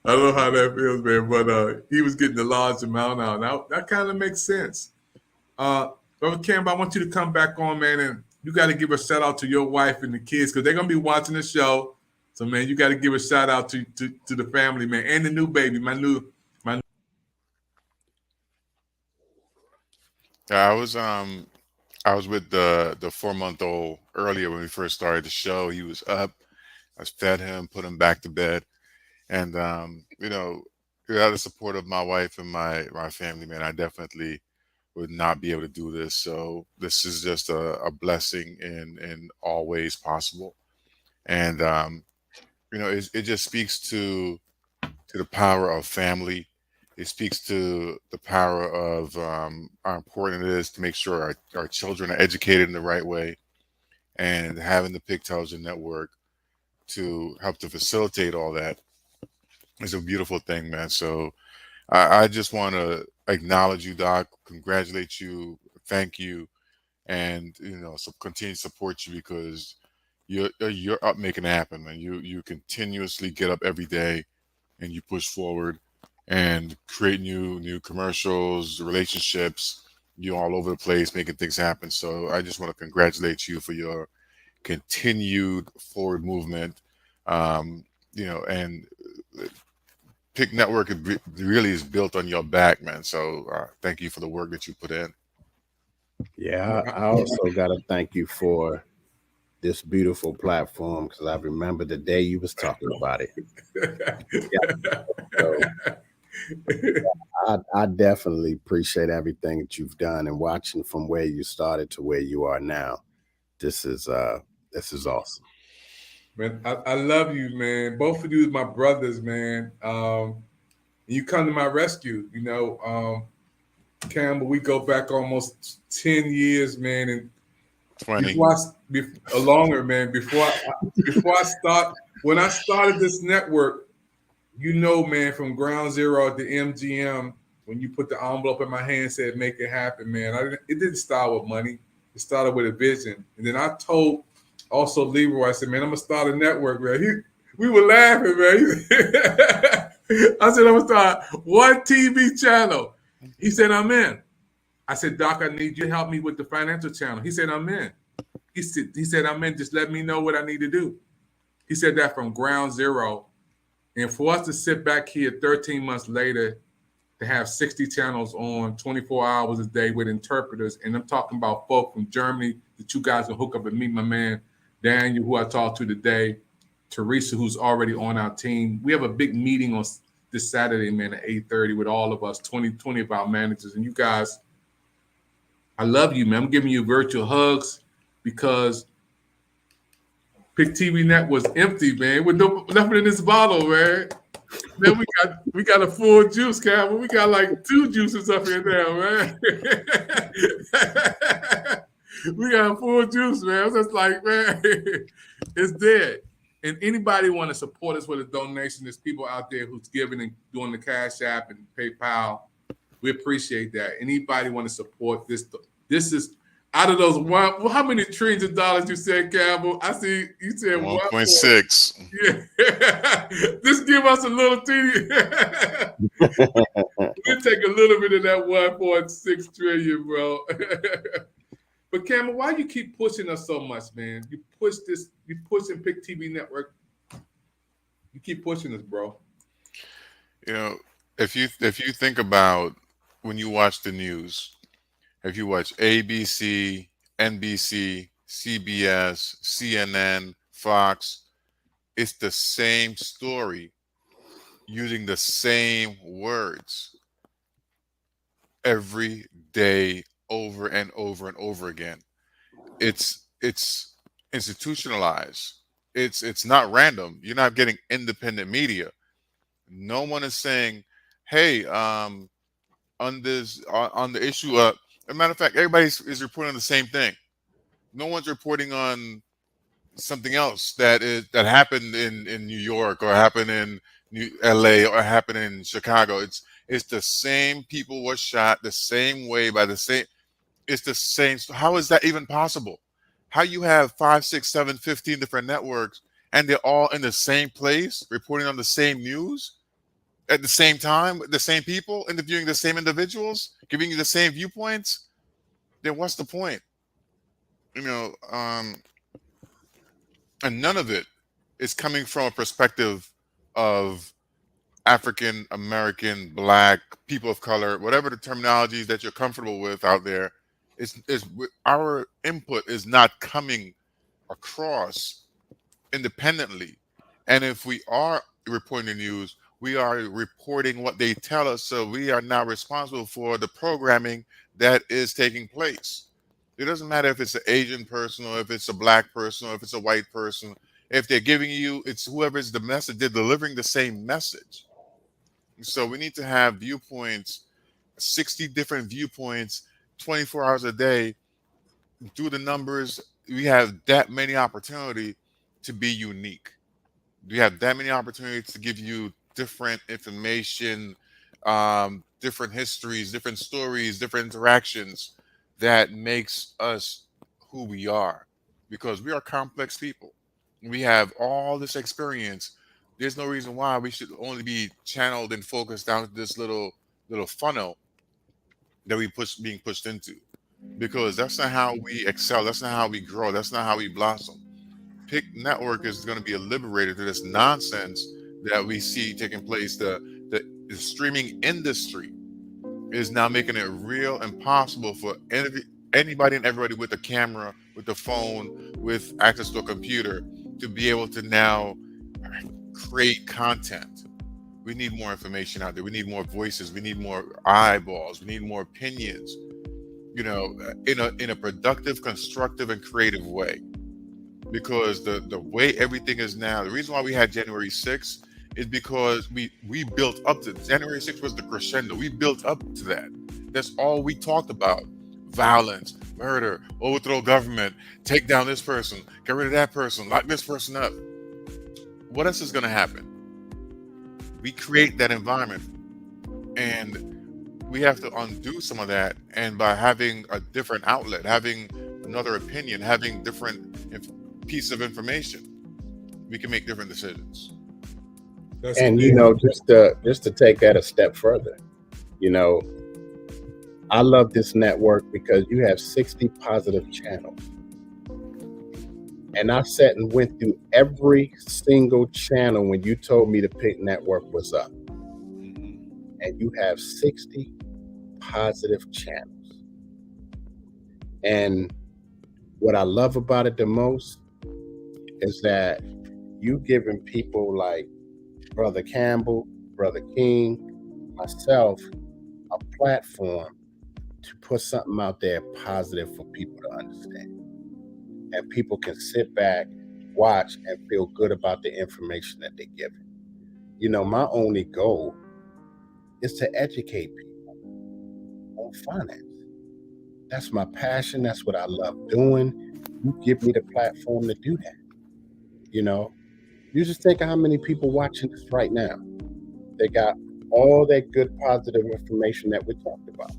I don't know how that feels, man, but he was getting a large amount out. Now, that kind of makes sense. Brother Campbell, I want you to come back on, man, and you got to give a shout out to your wife and the kids because they're going to be watching the show. So, man, you got to give a shout out to the family, man, and the new baby, my new. I was with the 4-month-old earlier when we first started the show. He was up. I fed him, put him back to bed. And, you know, without the support of my wife and my family, man, I definitely would not be able to do this. So this is just a blessing in all ways possible. And, you know, it just speaks to the power of family. It speaks to the power of how important it is to make sure our children are educated in the right way, and having the Pick Television Network to help to facilitate all that is a beautiful thing, man. So I just want to acknowledge you, Doc, congratulate you, thank you, and, you know, so continue to support you because you're up making it happen, man. You continuously get up every day and you push forward and create new commercials, relationships, you all over the place, making things happen. So I just want to congratulate you for your continued forward movement. Um, and Pick Network really is built on your back, man. So thank you for the work that you put in. Yeah, I also got to thank you for this beautiful platform, because I remember the day you was talking about it. So I definitely appreciate everything that you've done, and watching from where you started to where you are now. This is awesome. Man, I love you, man. Both of you is my brothers, man. You come to my rescue. Campbell, we go back almost 10 years, man, and 20. longer, man. Before I when I started this network, man, from ground zero at the MGM, when you put the envelope in my hand, said make it happen, man. It didn't start with money. It started with a vision, and then I told also Leroy, I said, man, I'm gonna start a network, man. We were laughing, man. I said, I'm gonna start one TV channel. He said, I'm in. I said, Doc, I need you to help me with the financial channel. He said, I'm in. He said, I'm in. Just let me know what I need to do. He said that from ground zero. And for us to sit back here 13 months later to have 60 channels on 24 hours a day with interpreters, and I'm talking about folk from Germany that you guys will hook up and meet my man Daniel, who I talked to today, Teresa, who's already on our team. We have a big meeting on this Saturday, man, at 8:30 with all of us, 20 of our managers. And you guys, I love you, man. I'm giving you virtual hugs because Pick TV Net was empty, man, with nothing in this bottle, man. Then we got a full juice, Campbell. We got like 2 juices up in there, man. We got a full juice, man. I was just like, man, it's dead. And anybody want to support us with a donation, there's people out there who's giving and doing the Cash App and PayPal. We appreciate that. Anybody want to support this? This is out of those how many trillions of dollars you said, Campbell? I see you said 1.6. Yeah. Just give us a little teeny. We'll take a little bit of that 1.6 trillion, bro. But Campbell, why you keep pushing us so much, man? You pushing Pick TV Network. You keep pushing us, bro. If you think about when you watch the news, if you watch ABC, NBC, CBS, CNN, Fox, it's the same story using the same words every day, over and over and over again. It's institutionalized. It's not random. You're not getting independent media. No one is saying, hey, on the issue of, as a matter of fact, everybody is reporting on the same thing. No one's reporting on something else that happened in New York, or happened in LA, or happened in Chicago. It's the same people were shot the same way by the same. It's the same. How is that even possible? How you have 5, 6, 7, 15 different networks, and they're all in the same place, reporting on the same news at the same time, the same people, interviewing the same individuals, giving you the same viewpoints? Then what's the point? And none of it is coming from a perspective of African American, Black, people of color, whatever the terminologies that you're comfortable with out there. Is our input is not coming across independently. And if we are reporting the news, we are reporting what they tell us, so we are now responsible for the programming that is taking place. It doesn't matter if it's an Asian person, or if it's a Black person, or if it's a white person. If they're giving you, it's whoever's the message, they're delivering the same message. So we need to have viewpoints, 60 different viewpoints, 24 hours a day. Do the numbers. We have that many opportunity to be unique. We have that many opportunities to give you different information, different histories, different stories, different interactions that makes us who we are, because we are complex people. We have all this experience There's no reason why we should only be channeled and focused down this little funnel that being pushed into, because that's not how we excel. That's not how we grow. That's not how we blossom. Pick Network is going to be a liberator to this nonsense that we see taking place. The streaming industry is now making it real impossible for anybody and everybody with a camera, with a phone, with access to a computer to be able to now create content. We need more information out there. We need more voices. We need more eyeballs. We need more opinions, in a productive, constructive, and creative way. Because the way everything is now, the reason why we had January 6th is because we built up to January 6th was the crescendo. We built up to that. That's all we talked about. Violence, murder, overthrow government, take down this person, get rid of that person, lock this person up. What else is going to happen? We create that environment, and we have to undo some of that. And by having a different outlet, having another opinion, having different piece of information, we can make different decisions. That's And amazing. just to take that a step further, I love this network because you have 60 positive channels. And I sat and went through every single channel when you told me the Pick Network was up. And you have 60 positive channels. And what I love about it the most is that you giving people like Brother Campbell, Brother King, myself, a platform to put something out there positive for people to understand. And people can sit back, watch, and feel good about the information that they're given. My only goal is to educate people on finance. That's my passion. That's what I love doing. You give me the platform to do that. You just think of how many people watching this right now. They got all that good positive information that we talked about.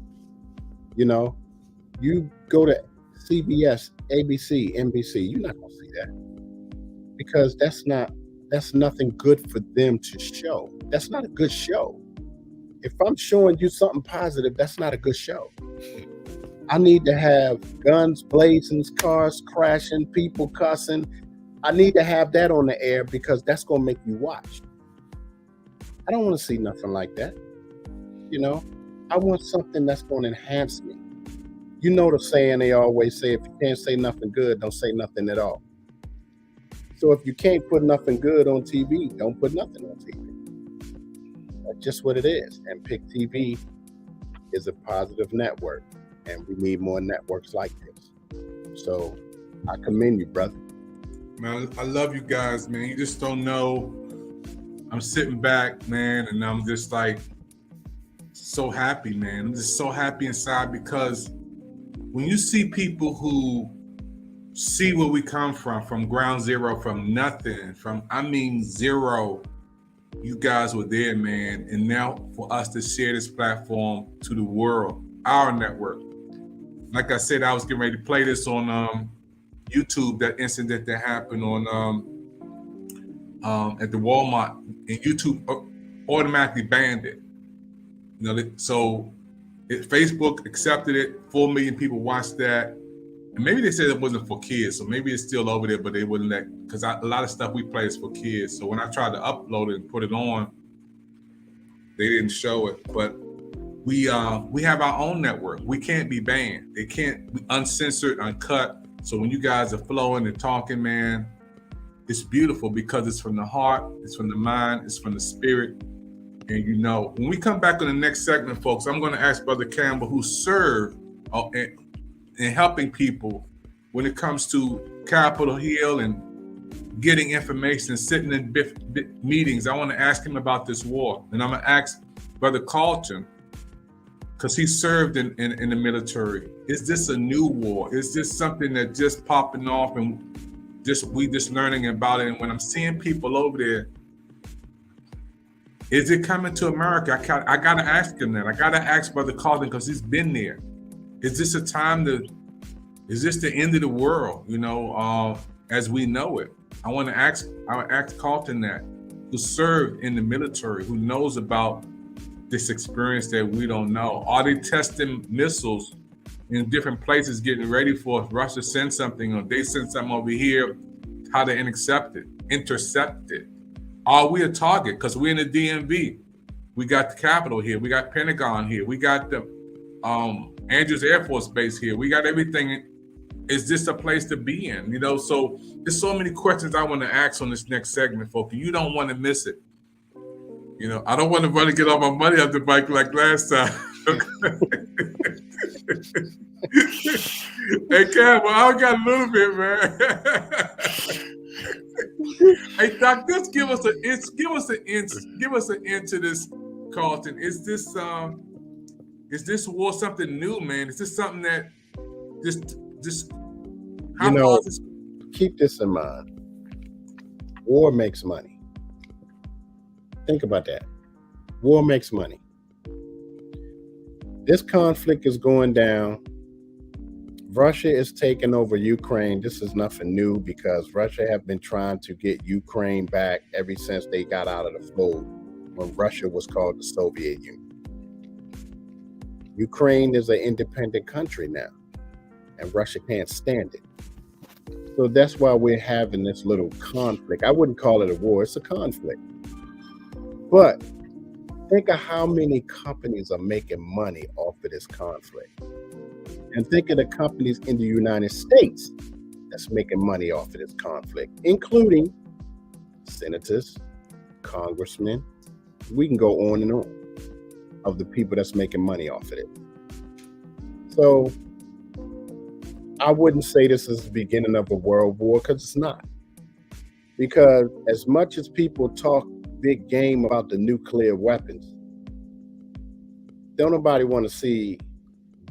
You go to CBS, ABC, NBC, you're not gonna see that, because that's nothing good for them to show. That's not a good show. If I'm showing you something positive, that's not a good show. I need to have guns blazing, cars crashing, people cussing. I need to have that on the air because that's gonna make you watch. I don't want to see nothing like that. I want something that's gonna enhance me. The saying they always say, if you can't say nothing good, don't say nothing at all. So if you can't put nothing good on TV, don't put nothing on TV. That's just what it is. And Pick TV is a positive network, and we need more networks like this. So I commend you, brother. Man, I love you guys, man. You just don't know. I'm sitting back, man, and I'm just like so happy, man. I'm just so happy inside, because when you see people who see where we come from ground zero, from nothing, zero, you guys were there, man. And now for us to share this platform to the world, our network. Like I said, I was getting ready to play this on YouTube, that incident that happened on at the Walmart, and YouTube automatically banned it. So Facebook accepted it. 4 million people watched that, and maybe they said it wasn't for kids, so maybe it's still over there, but they wouldn't let, because a lot of stuff we play is for kids. So when I tried to upload it and put it on, they didn't show it. But we have our own network. We can't be banned. They can't be uncensored, uncut. So when you guys are flowing and talking, man, it's beautiful, because it's from the heart, it's from the mind, it's from the spirit. And when we come back on the next segment, folks, I'm going to ask Brother Campbell, who served in helping people when it comes to Capitol Hill and getting information, sitting in meetings. I want to ask him about this war. And I'm going to ask Brother Carlton, because he served in the military. Is this a new war? Is this something that just popping off and we just learning about it? And when I'm seeing people over there, is it coming to America? I got to ask him that. I got to ask Brother Carlton, because he's been there. Is this is this the end of the world, as we know it? I will ask Carlton that. who served in the military, who knows about this experience that we don't know? Are they testing missiles in different places, getting ready for if Russia sends something or they send something over here, how to intercept it? Are we a target? Because we're in the DMV. We got the Capitol here. We got Pentagon here. We got the Andrews Air Force Base here. We got everything. Is this a place to be in? You know, so there's so many questions I want to ask on this next segment, folks. You don't want to miss it. You know, I don't want to run and get all my money off the bike like last time. Hey, Campbell, I got a little bit, man. Hey, Doc, just give us an inch to this, Carlton. Is this war something new, man? Is this something that just how far is this? Keep this in mind. War makes money. Think about that. War makes money. This conflict is going down. Russia is taking over Ukraine. This is nothing new because Russia have been trying to get Ukraine back ever since they got out of the fold when Russia was called the Soviet Union. Ukraine is an independent country now, and Russia can't stand it. So that's why we're having this little conflict. I wouldn't call it a war, it's a conflict. But think of how many companies are making money off of this conflict. And think of the companies in the United States that's making money off of this conflict, including senators, congressmen. We can go on and on of the people that's making money off of it. So I wouldn't say this is the beginning of a world war, because it's not. Because as much as people talk big game about the nuclear weapons, don't nobody want to see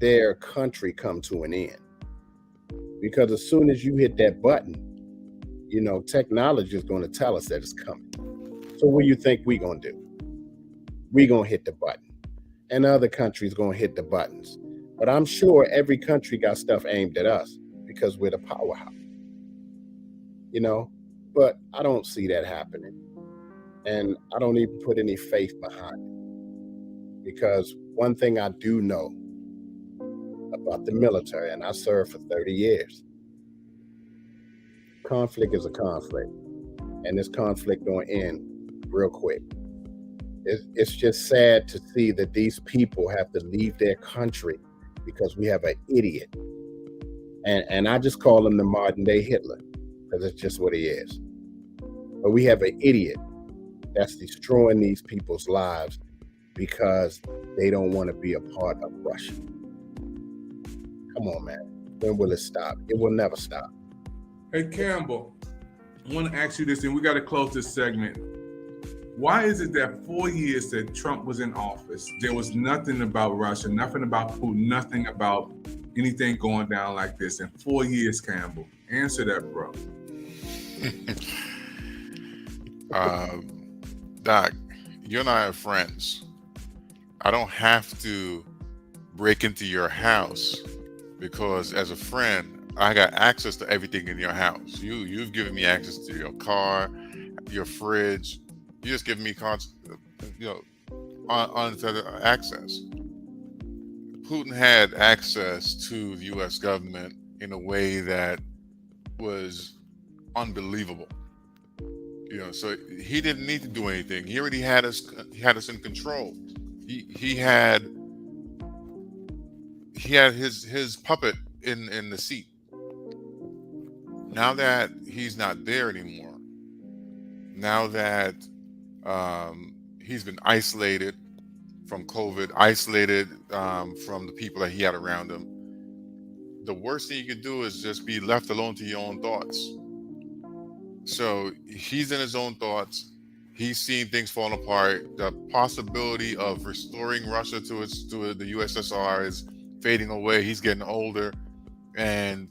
their country come to an end. Because as soon as you hit that button, you know, technology is going to tell us that it's coming. So what do you think we're going to do? We're going to hit the button. And other countries going to hit the buttons. But I'm sure every country got stuff aimed at us because we're the powerhouse. You know, but I don't see that happening. And I don't even put any faith behind it. Because one thing I do know about the military, and I served for 30 years, conflict is a conflict. And this conflict don't end real quick. It's just sad to see that these people have to leave their country because we have an idiot. And I just call him the modern day Hitler, because it's just what he is. But we have an idiot that's destroying these people's lives because they don't want to be a part of Russia. Come on, man. When will it stop? It will never stop. Hey, Campbell, I want to ask you this, and we got to close this segment. Why is it that 4 years that Trump was in office, there was nothing about Russia, nothing about Putin, nothing about anything going down like this? In 4 years, Campbell, answer that, bro. Doc, you and I are friends. I don't have to break into your house because as a friend, I got access to everything in your house. You've given me access to your car, your fridge. You just give me unfettered access. Putin had access to the U.S. government in a way that was unbelievable. You know, so he didn't need to do anything. He already had us. He had us in control. He had his puppet in the seat. Now that he's not there anymore, now that he's been isolated from COVID, isolated from the people that he had around him, the worst thing you could do is just be left alone to your own thoughts. So he's in his own thoughts. He's seeing things fall apart. The possibility of restoring Russia to the USSR is fading away. He's getting older, and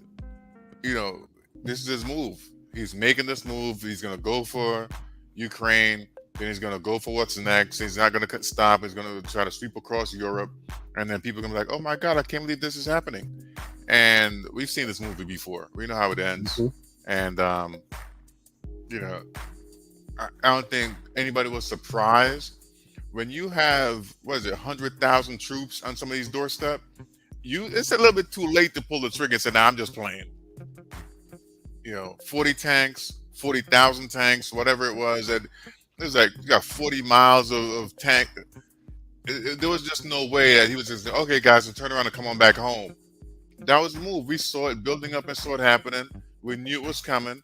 you know, this is his move. He's making this move. He's going to go for Ukraine. Then he's going to go for what's next. He's not going to stop. He's going to try to sweep across Europe. And then people are going to be like, oh my God, I can't believe this is happening. And we've seen this movie before. We know how it ends. Mm-hmm. And, you know, I don't think anybody was surprised when you have, what is it, 100,000 troops on some of these doorstep. It's a little bit too late to pull the trigger and say, "Nah, I'm just playing." 40 tanks, 40,000 tanks, whatever it was. And it was like you got 40 miles of tank. There was just no way that he was just, "Okay, guys, and turn around and come on back home." That was the move. We saw it building up and saw it happening. We knew it was coming.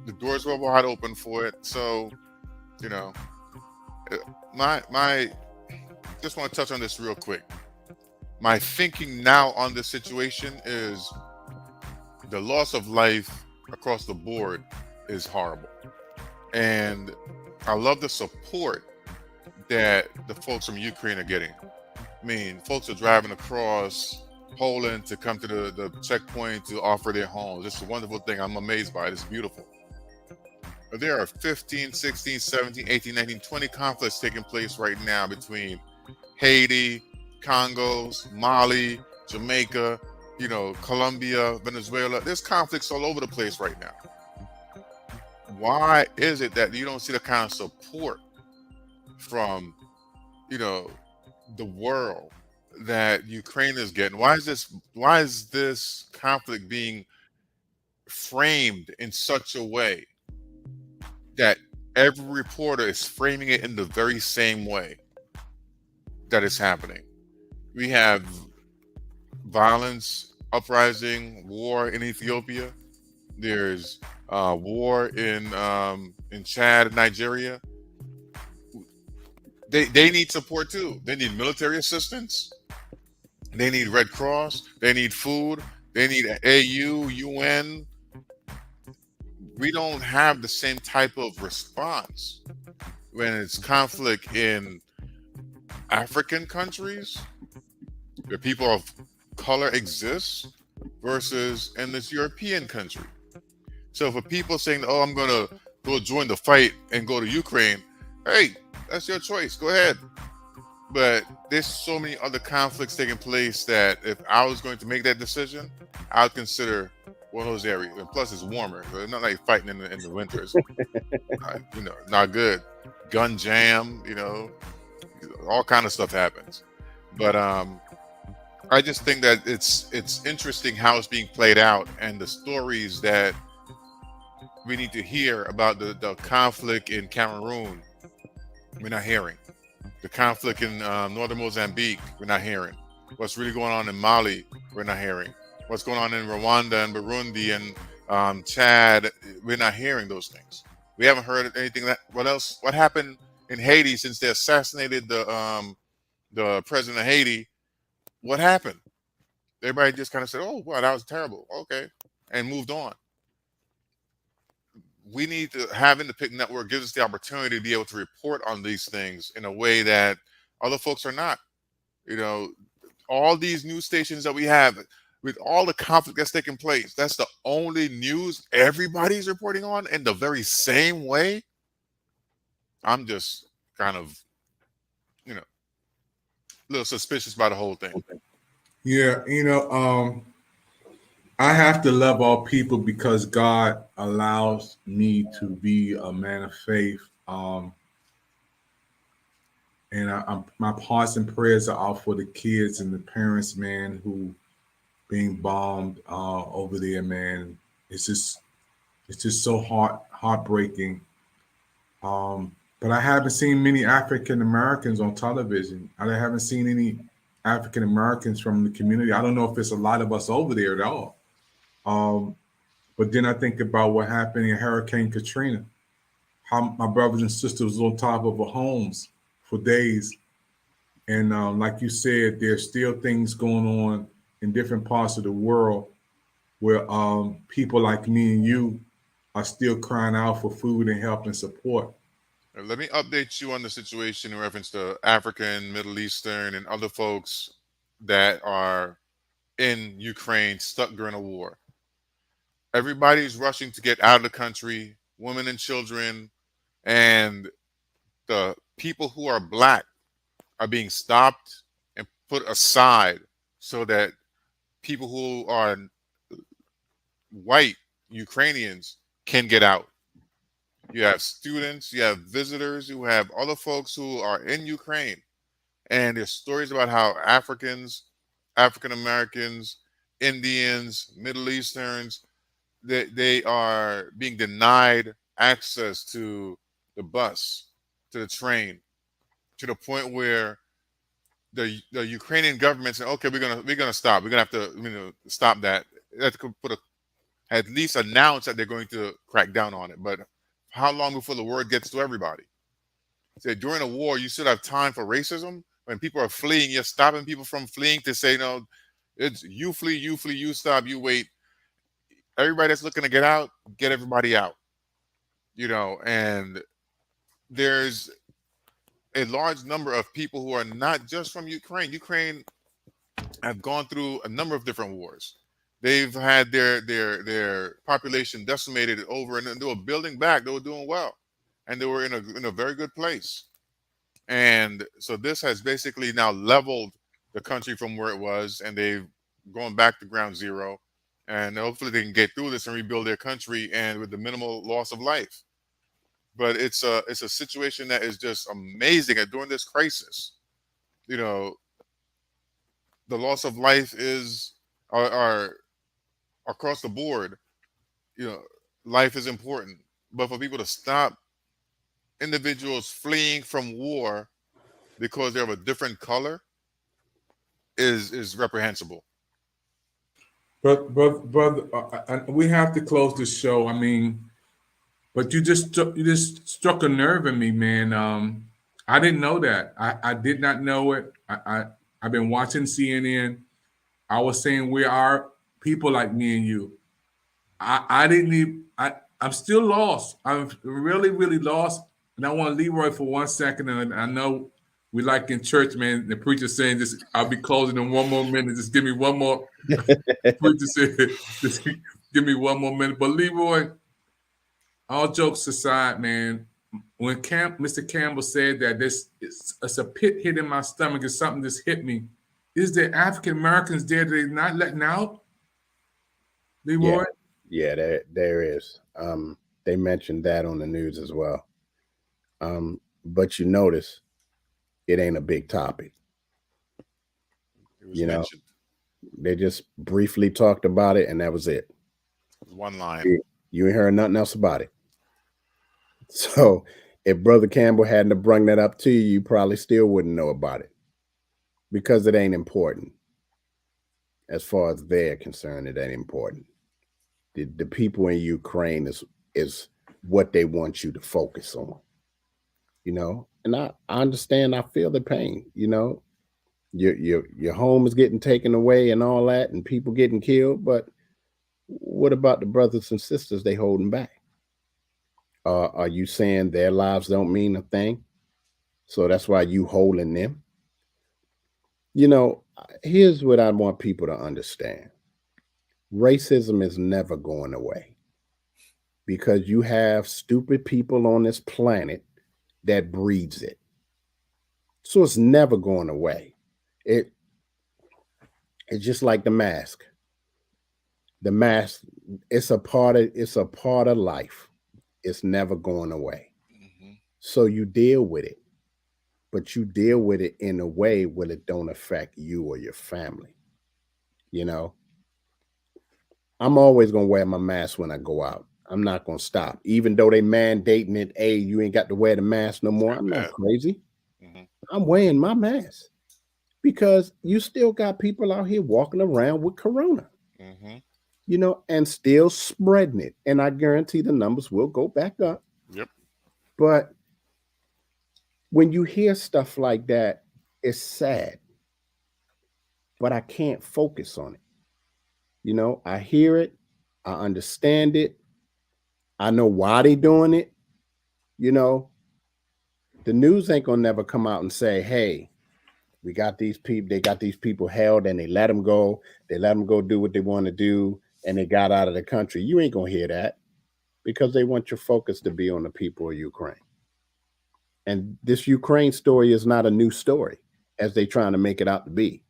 The doors were wide open for it. So, you know, my just want to touch on this real quick. My thinking now on this situation is the loss of life across the board is horrible. And I love the support that the folks from Ukraine are getting. I mean, folks are driving across Poland to come to the checkpoint to offer their homes. It's a wonderful thing. I'm amazed by it. It's beautiful. But there are 15, 16, 17, 18, 19, 20 conflicts taking place right now between Haiti, Congos, Mali, Jamaica, Colombia, Venezuela. There's conflicts all over the place right now. Why is it that you don't see the kind of support from, the world that Ukraine is getting? Why is this conflict being framed in such a way that every reporter is framing it in the very same way that it's happening? We have violence, uprising, war in Ethiopia. There's war in Chad and Nigeria. They need support too. They need military assistance. They need Red Cross. They need food. They need AU, UN. We don't have the same type of response when it's conflict in African countries where people of color exist versus in this European country. So for people saying, "Oh, I'm going to go join the fight and go to Ukraine," hey, that's your choice. Go ahead. But there's so many other conflicts taking place that if I was going to make that decision, I would consider one of those areas. And plus, it's warmer. So it's not like fighting in the winters. Not good. Gun jam. All kind of stuff happens. But I just think that it's interesting how it's being played out and the stories that we need to hear about the conflict in Cameroon. We're not hearing. The conflict in northern Mozambique, we're not hearing. What's really going on in Mali, we're not hearing. What's going on in Rwanda and Burundi and Chad, we're not hearing those things. We haven't heard anything. What happened in Haiti since they assassinated the president of Haiti? What happened? Everybody just kind of said, "Oh, wow, that was terrible." Okay, and moved on. We need to having the PIC network gives us the opportunity to be able to report on these things in a way that other folks are not. All these news stations that we have with all the conflict that's taking place, that's the only news everybody's reporting on in the very same way. I'm just kind of, a little suspicious by the whole thing. Yeah, I have to love all people because God allows me to be a man of faith. And my hearts and prayers are out for the kids and the parents, man, who being bombed over there, man. It's just so heartbreaking. But I haven't seen many African Americans on television. I haven't seen any African Americans from the community. I don't know if there's a lot of us over there at all. But then I think about what happened in Hurricane Katrina, how my brothers and sisters was on top of our homes for days. And like you said, there's still things going on in different parts of the world where people like me and you are still crying out for food and help and support. Let me update you on the situation in reference to African, Middle Eastern, and other folks that are in Ukraine stuck during a war. Everybody's rushing to get out of the country, women and children, and the people who are Black are being stopped and put aside so that people who are white Ukrainians can get out. you have students, you have visitors, you have other folks who are in Ukraine. And there's stories about how Africans, African Americans, Indians, Middle Easterns, they are being denied access to the bus, to the train, to the point where the Ukrainian government said, okay, we're gonna stop. We're gonna have to stop that. They have to at least announce that they're going to crack down on it. But how long before the word gets to everybody? Say during a war, you still have time for racism. When people are fleeing, you're stopping people from fleeing to say, no, it's you flee, you stop, you wait. Everybody that's looking to get out, get everybody out. And there's a large number of people who are not just from Ukraine. Ukraine have gone through a number of different wars. They've had their population decimated over, and they were building back. They were doing well, and they were in a very good place. And so this has basically now leveled the country from where it was, and they've gone back to ground zero. And hopefully they can get through this and rebuild their country, and with the minimal loss of life. But it's a situation that is just amazing. And during this crisis, the loss of life are across the board. Life is important, but for people to stop individuals fleeing from war because they're of a different color is reprehensible. But we have to close the show. I mean, but you just struck a nerve in me, man. I didn't know that. I did not know it. I've been watching CNN. I was saying we are people like me and you. I didn't even. I'm still lost. I'm really, really lost. And I want Leroy for 1 second. And I know we like in church, man. The preacher saying this. I'll be closing in 1 more minute. Just give me 1 more. Preacher said, just give me 1 more minute. But Leroy, all jokes aside, man, when Mr. Campbell said that it's a pit hit in my stomach, it's something just hit me. Is there African Americans there that they're not letting out? Leroy? Yeah, there is. They mentioned that on the news as well. But you notice it ain't a big topic. It was mentioned. They just briefly talked about it, and that was it. One line. You ain't heard nothing else about it. So if Brother Campbell hadn't brought that up to you, you probably still wouldn't know about it because it ain't important. As far as they're concerned, it ain't important. The people in Ukraine is what they want you to focus on. And I understand, I feel the pain, your home is getting taken away and all that, and people getting killed. But what about the brothers and sisters they holding back? Are you saying their lives don't mean a thing? So that's why you holding them? Here's what I want people to understand. Racism is never going away because you have stupid people on this planet that breeds it. So it's never going away. It's just like the mask. The mask, it's a part of life. It's never going away. Mm-hmm. So you deal with it, but you deal with it in a way where it don't affect you or your family. I'm always going to wear my mask when I go out. I'm not going to stop. Even though they mandating it, hey, you ain't got to wear the mask no more. I'm not crazy. Mm-hmm. I'm wearing my mask because you still got people out here walking around with corona, and still spreading it. And I guarantee the numbers will go back up. Yep. But when you hear stuff like that, it's sad. But I can't focus on it. I hear it. I understand it. I know why they doing it. The news ain't gonna never come out and say, hey, we got these people, they got these people held and they let them go. They let them go do what they want to do and they got out of the country. You ain't gonna hear that because they want your focus to be on the people of Ukraine. And this Ukraine story is not a new story as they trying to make it out to be.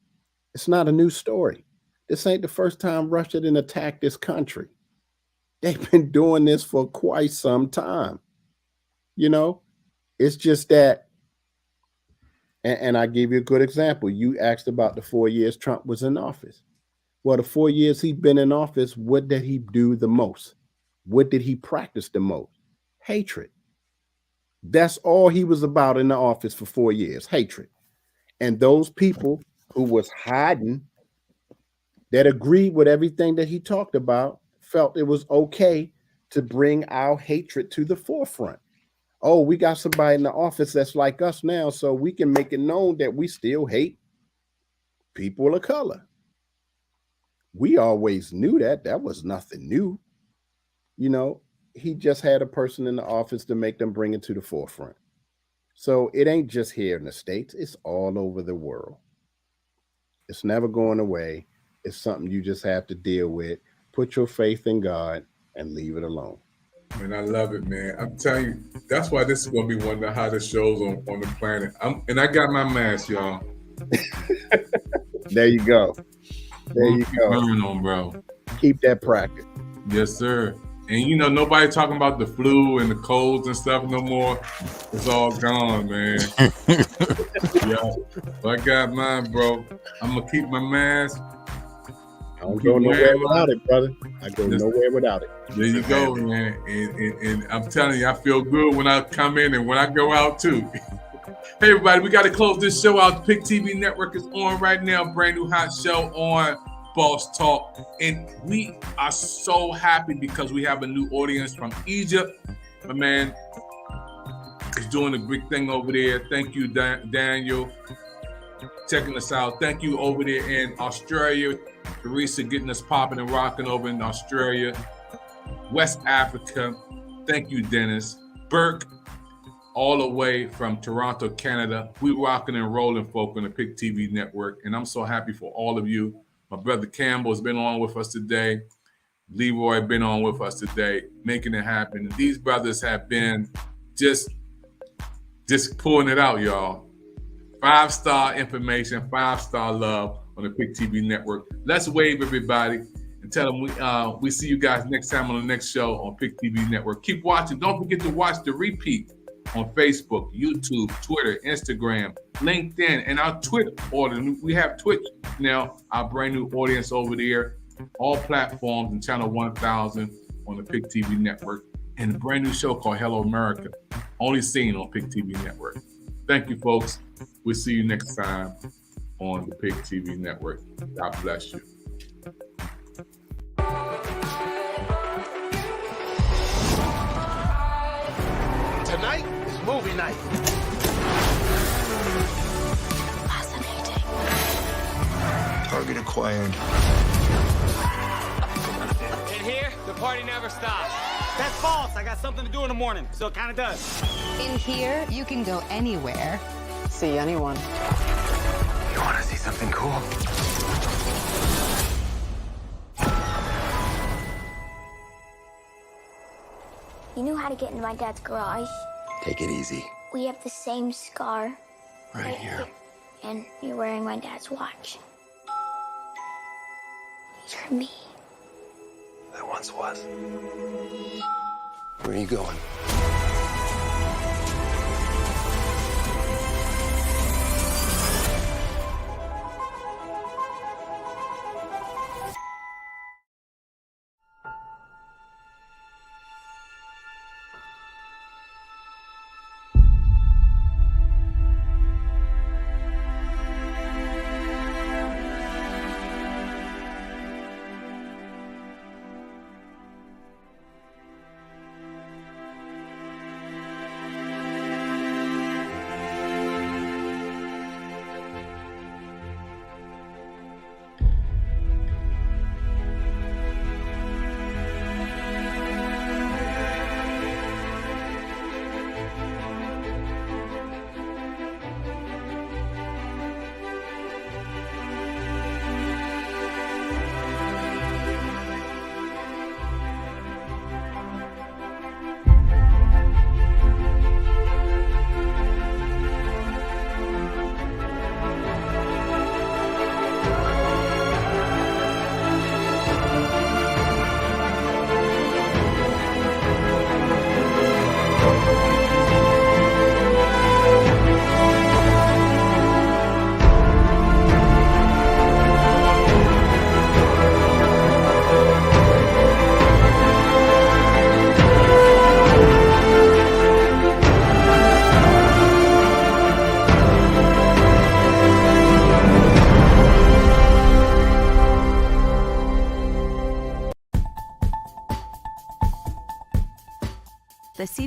It's not a new story. This ain't the first time Russia didn't attack this country. They've been doing this for quite some time. You know, it's just that, and I give you a good example. You asked about the 4 years Trump was in office. Well, the 4 years he's been in office, what did he do the most? What did he practice the most? Hatred. That's all he was about in the office for 4 years, hatred. And those people who was hiding, that agreed with everything that he talked about, felt it was okay to bring our hatred to the forefront. Oh, we got somebody in the office that's like us now, so we can make it known that we still hate people of color. We always knew that. That was nothing new. You know, he just had a person in the office to make them bring it to the forefront. So it ain't just here in the States, it's all over the world. It's never going away. It's something you just have to deal with. Put your faith in God and leave it alone. Man, I love it, man. I'm telling you, that's why this is going to be one of the hottest shows on the planet. And I got my mask, y'all. There you go. There you go. Burn on, bro. Keep that practice. Yes, sir. And you know, nobody talking about the flu and the colds and stuff no more. It's all gone, man. Yeah. So I got mine, bro. I'm gonna keep my mask. I don't go nowhere without it, brother. I go nowhere without it. There you go, man. And I'm telling you, I feel good when I come in and when I go out too. Hey, everybody, we got to close this show out. The Pick TV Network is on right now. Brand new hot show on Boss Talk. And we are so happy because we have a new audience from Egypt. My man is doing a big thing over there. Thank you, Daniel, checking us out. Thank you over there in Australia. Teresa getting us popping and rocking over in Australia. West Africa. Thank you, Dennis. Burke, all the way from Toronto, Canada. We rocking and rolling, folk, on the Pick TV Network. And I'm so happy for all of you. My brother Campbell has been on with us today. Leroy been on with us today, making it happen. And these brothers have been just pulling it out, y'all. 5-star information, 5-star love on the Pick TV Network. Let's wave everybody and tell them we see you guys next time on the next show on Pick TV Network. Keep watching. Don't forget to watch the repeat on Facebook, YouTube, Twitter, Instagram, LinkedIn, and our Twitter. We have Twitch now, our brand new audience over there. All platforms and channel 1000 on the Pick TV Network. And a brand new show called Hello America, only seen on Pick TV Network. Thank you, folks. We'll see you next time on the Pick TV Network. God bless you. Tonight is movie night. Fascinating. Target acquired. In here, the party never stops. That's false. I got something to do in the morning, so it kind of does. In here, you can go anywhere. See anyone. You want to see something cool? You knew how to get into my dad's garage. Take it easy. We have the same scar. Right here. And you're wearing my dad's watch. You're me. There once was. Where are you going?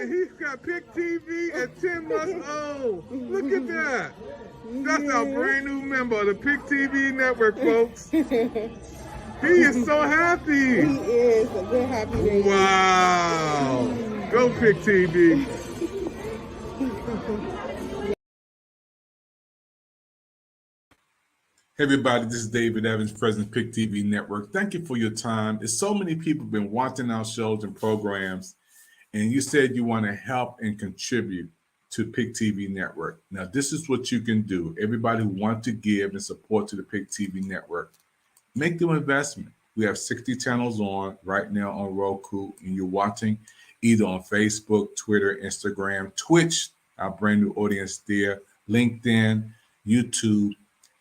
He's got Pick TV at 10 months old. Look at that. That's our brand new member of the Pick TV network, folks. He is so happy. He is a good happy baby. Wow. Go Pick TV. Hey everybody, this is David Evans, President of Pick TV Network. Thank you for your time. There's so many people been watching our shows and programs, and you said you want to help and contribute to Pick TV Network. Now, this is what you can do. Everybody who wants to give and support to the Pick TV Network, make the investment. We have 60 channels on right now on Roku, and you're watching either on Facebook, Twitter, Instagram, Twitch, our brand new audience there, LinkedIn, YouTube,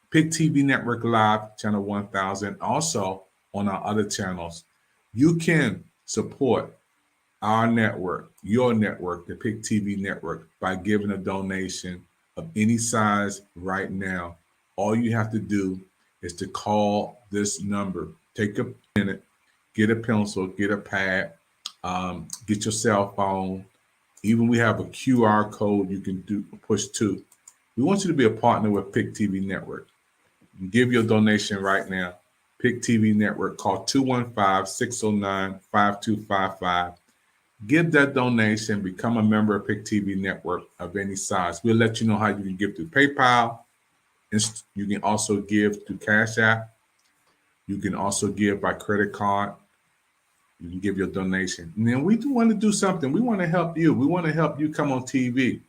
Pick TV Network Live, channel 1000. Also on our other channels, you can support our network, your network, the Pick TV Network, by giving a donation of any size right now. All you have to do is to call this number. Take a minute, get a pencil, get a pad, get your cell phone. Even we have a QR code you can push to. We want you to be a partner with Pick TV Network. Give your donation right now. Pick TV Network, call 215-609-5255. Give that donation, become a member of Pick TV Network of any size. We'll let you know how you can give through PayPal. You can also give through Cash App. You can also give by credit card. You can give your donation. And then we do want to do something. We want to help you. We want to help you come on TV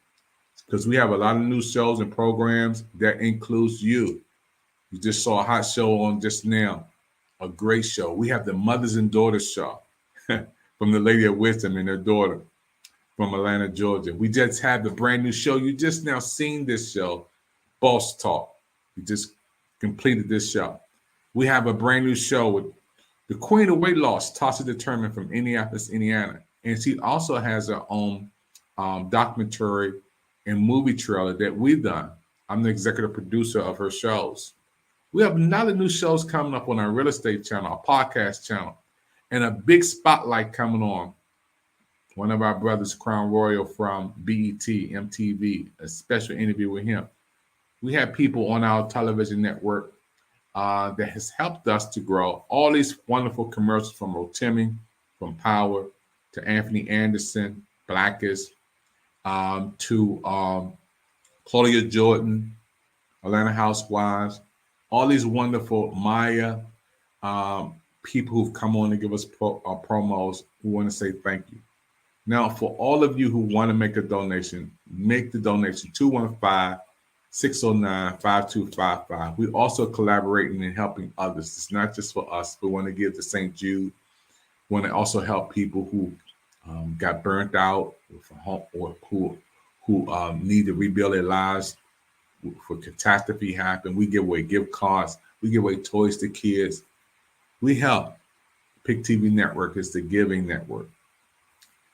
because we have a lot of new shows and programs that includes you. You just saw a hot show on just now, a great show. We have the Mothers and Daughters show from the Lady of Wisdom and her daughter from Atlanta, Georgia. We just had the brand new show. You just now seen this show, Boss Talk. We just completed this show. We have a brand new show with the Queen of Weight Loss, Tasha Determined from Indianapolis, Indiana. And she also has her own documentary and movie trailer that we've done. I'm the executive producer of her shows. We have another new shows coming up on our real estate channel, our podcast channel, and a big spotlight coming on. One of our brothers, Crown Royal from BET, MTV, a special interview with him. We have people on our television network that has helped us to grow. All these wonderful commercials from Rotimi, from Power, to Anthony Anderson, Blackest, to Claudia Jordan, Atlanta Housewives, all these wonderful Maya people who've come on to give us promos. We want to say thank you. Now, for all of you who want to make a donation, make the donation, 215-609-5255. We're also collaborating and helping others. It's not just for us. We want to give to St. Jude. We want to also help people who got burnt out or who need to rebuild their lives for catastrophe happen. We give away gift cards. We give away toys to kids. We help. Pick TV Network is the giving network.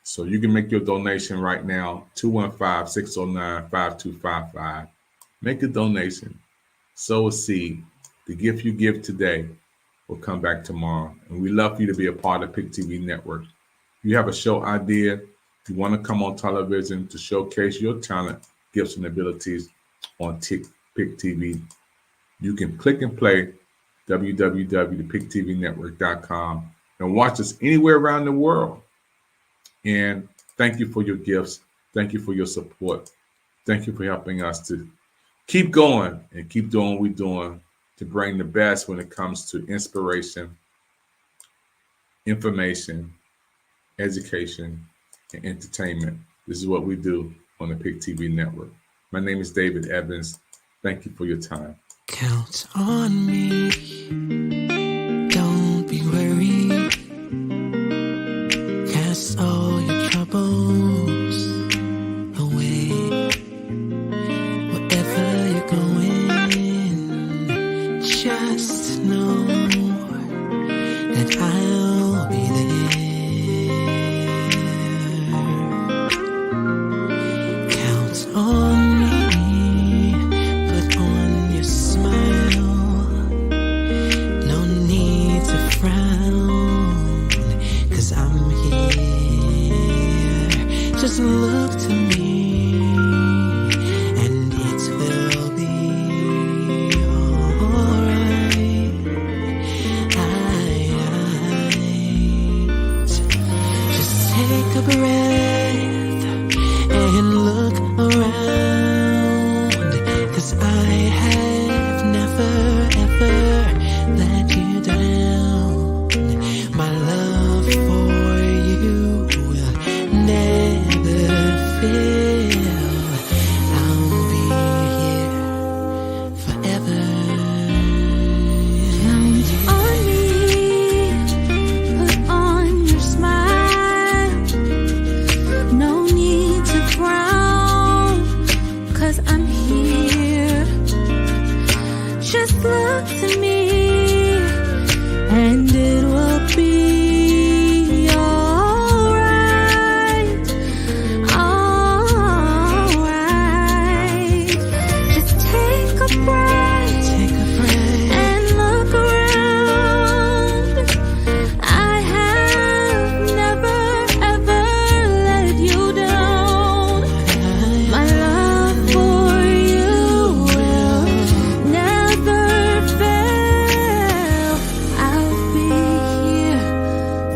So you can make your donation right now, 215-609-5255. Make a donation. Sow a seed. The gift you give today will come back tomorrow. And we love for you to be a part of Pick TV Network. If you have a show idea, if you want to come on television to showcase your talent, gifts, and abilities on Pick TV, you can click and play www.picktvnetwork.com and watch us anywhere around the world. And thank you for your gifts. Thank you for your support. Thank you for helping us to keep going and keep doing what we're doing to bring the best when it comes to inspiration, information, education, and entertainment. This is what we do on the Pick TV Network. My name is David Evans. Thank you for your time. Count on me. Don't be worried. Cast all your troubles away. Wherever you're going, just know that I'll be there. Count on me. Put on your smile. No need to frown, 'cause I'm here Just look to me, and it will be alright. Just take a breath and look around, 'cause I have never ever let you down. My love for you will never fail. I'll be here forever. Count on me, put on your smile. No need to frown, 'cause I'm here. Just look to me, and it will be alright. Alright. Just take a breath, and look around. I have never ever let you down. My love for you will never fail. I'll be here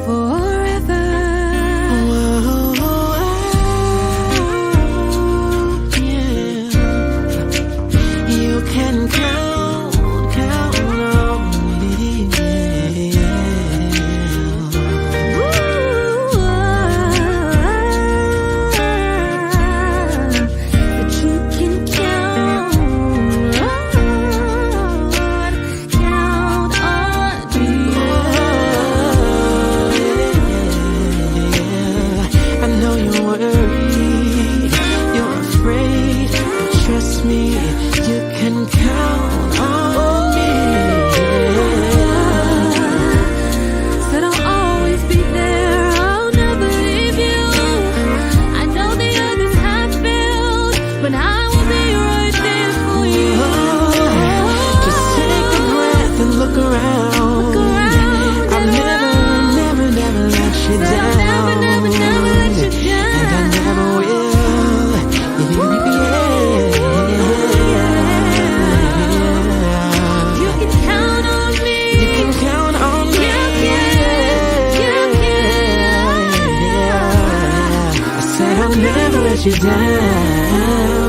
forever. You can count on me. But you can count on me. I know you're worried, you're afraid, but trust me, you can count on me. Said I'll always be there, I'll never leave you. I know the others have failed, but I will be right there for you. Just take a breath and look around. I'll never let you down. Never let you down. And I never will. You can count on me. You can count on me. I said I'll never let you down.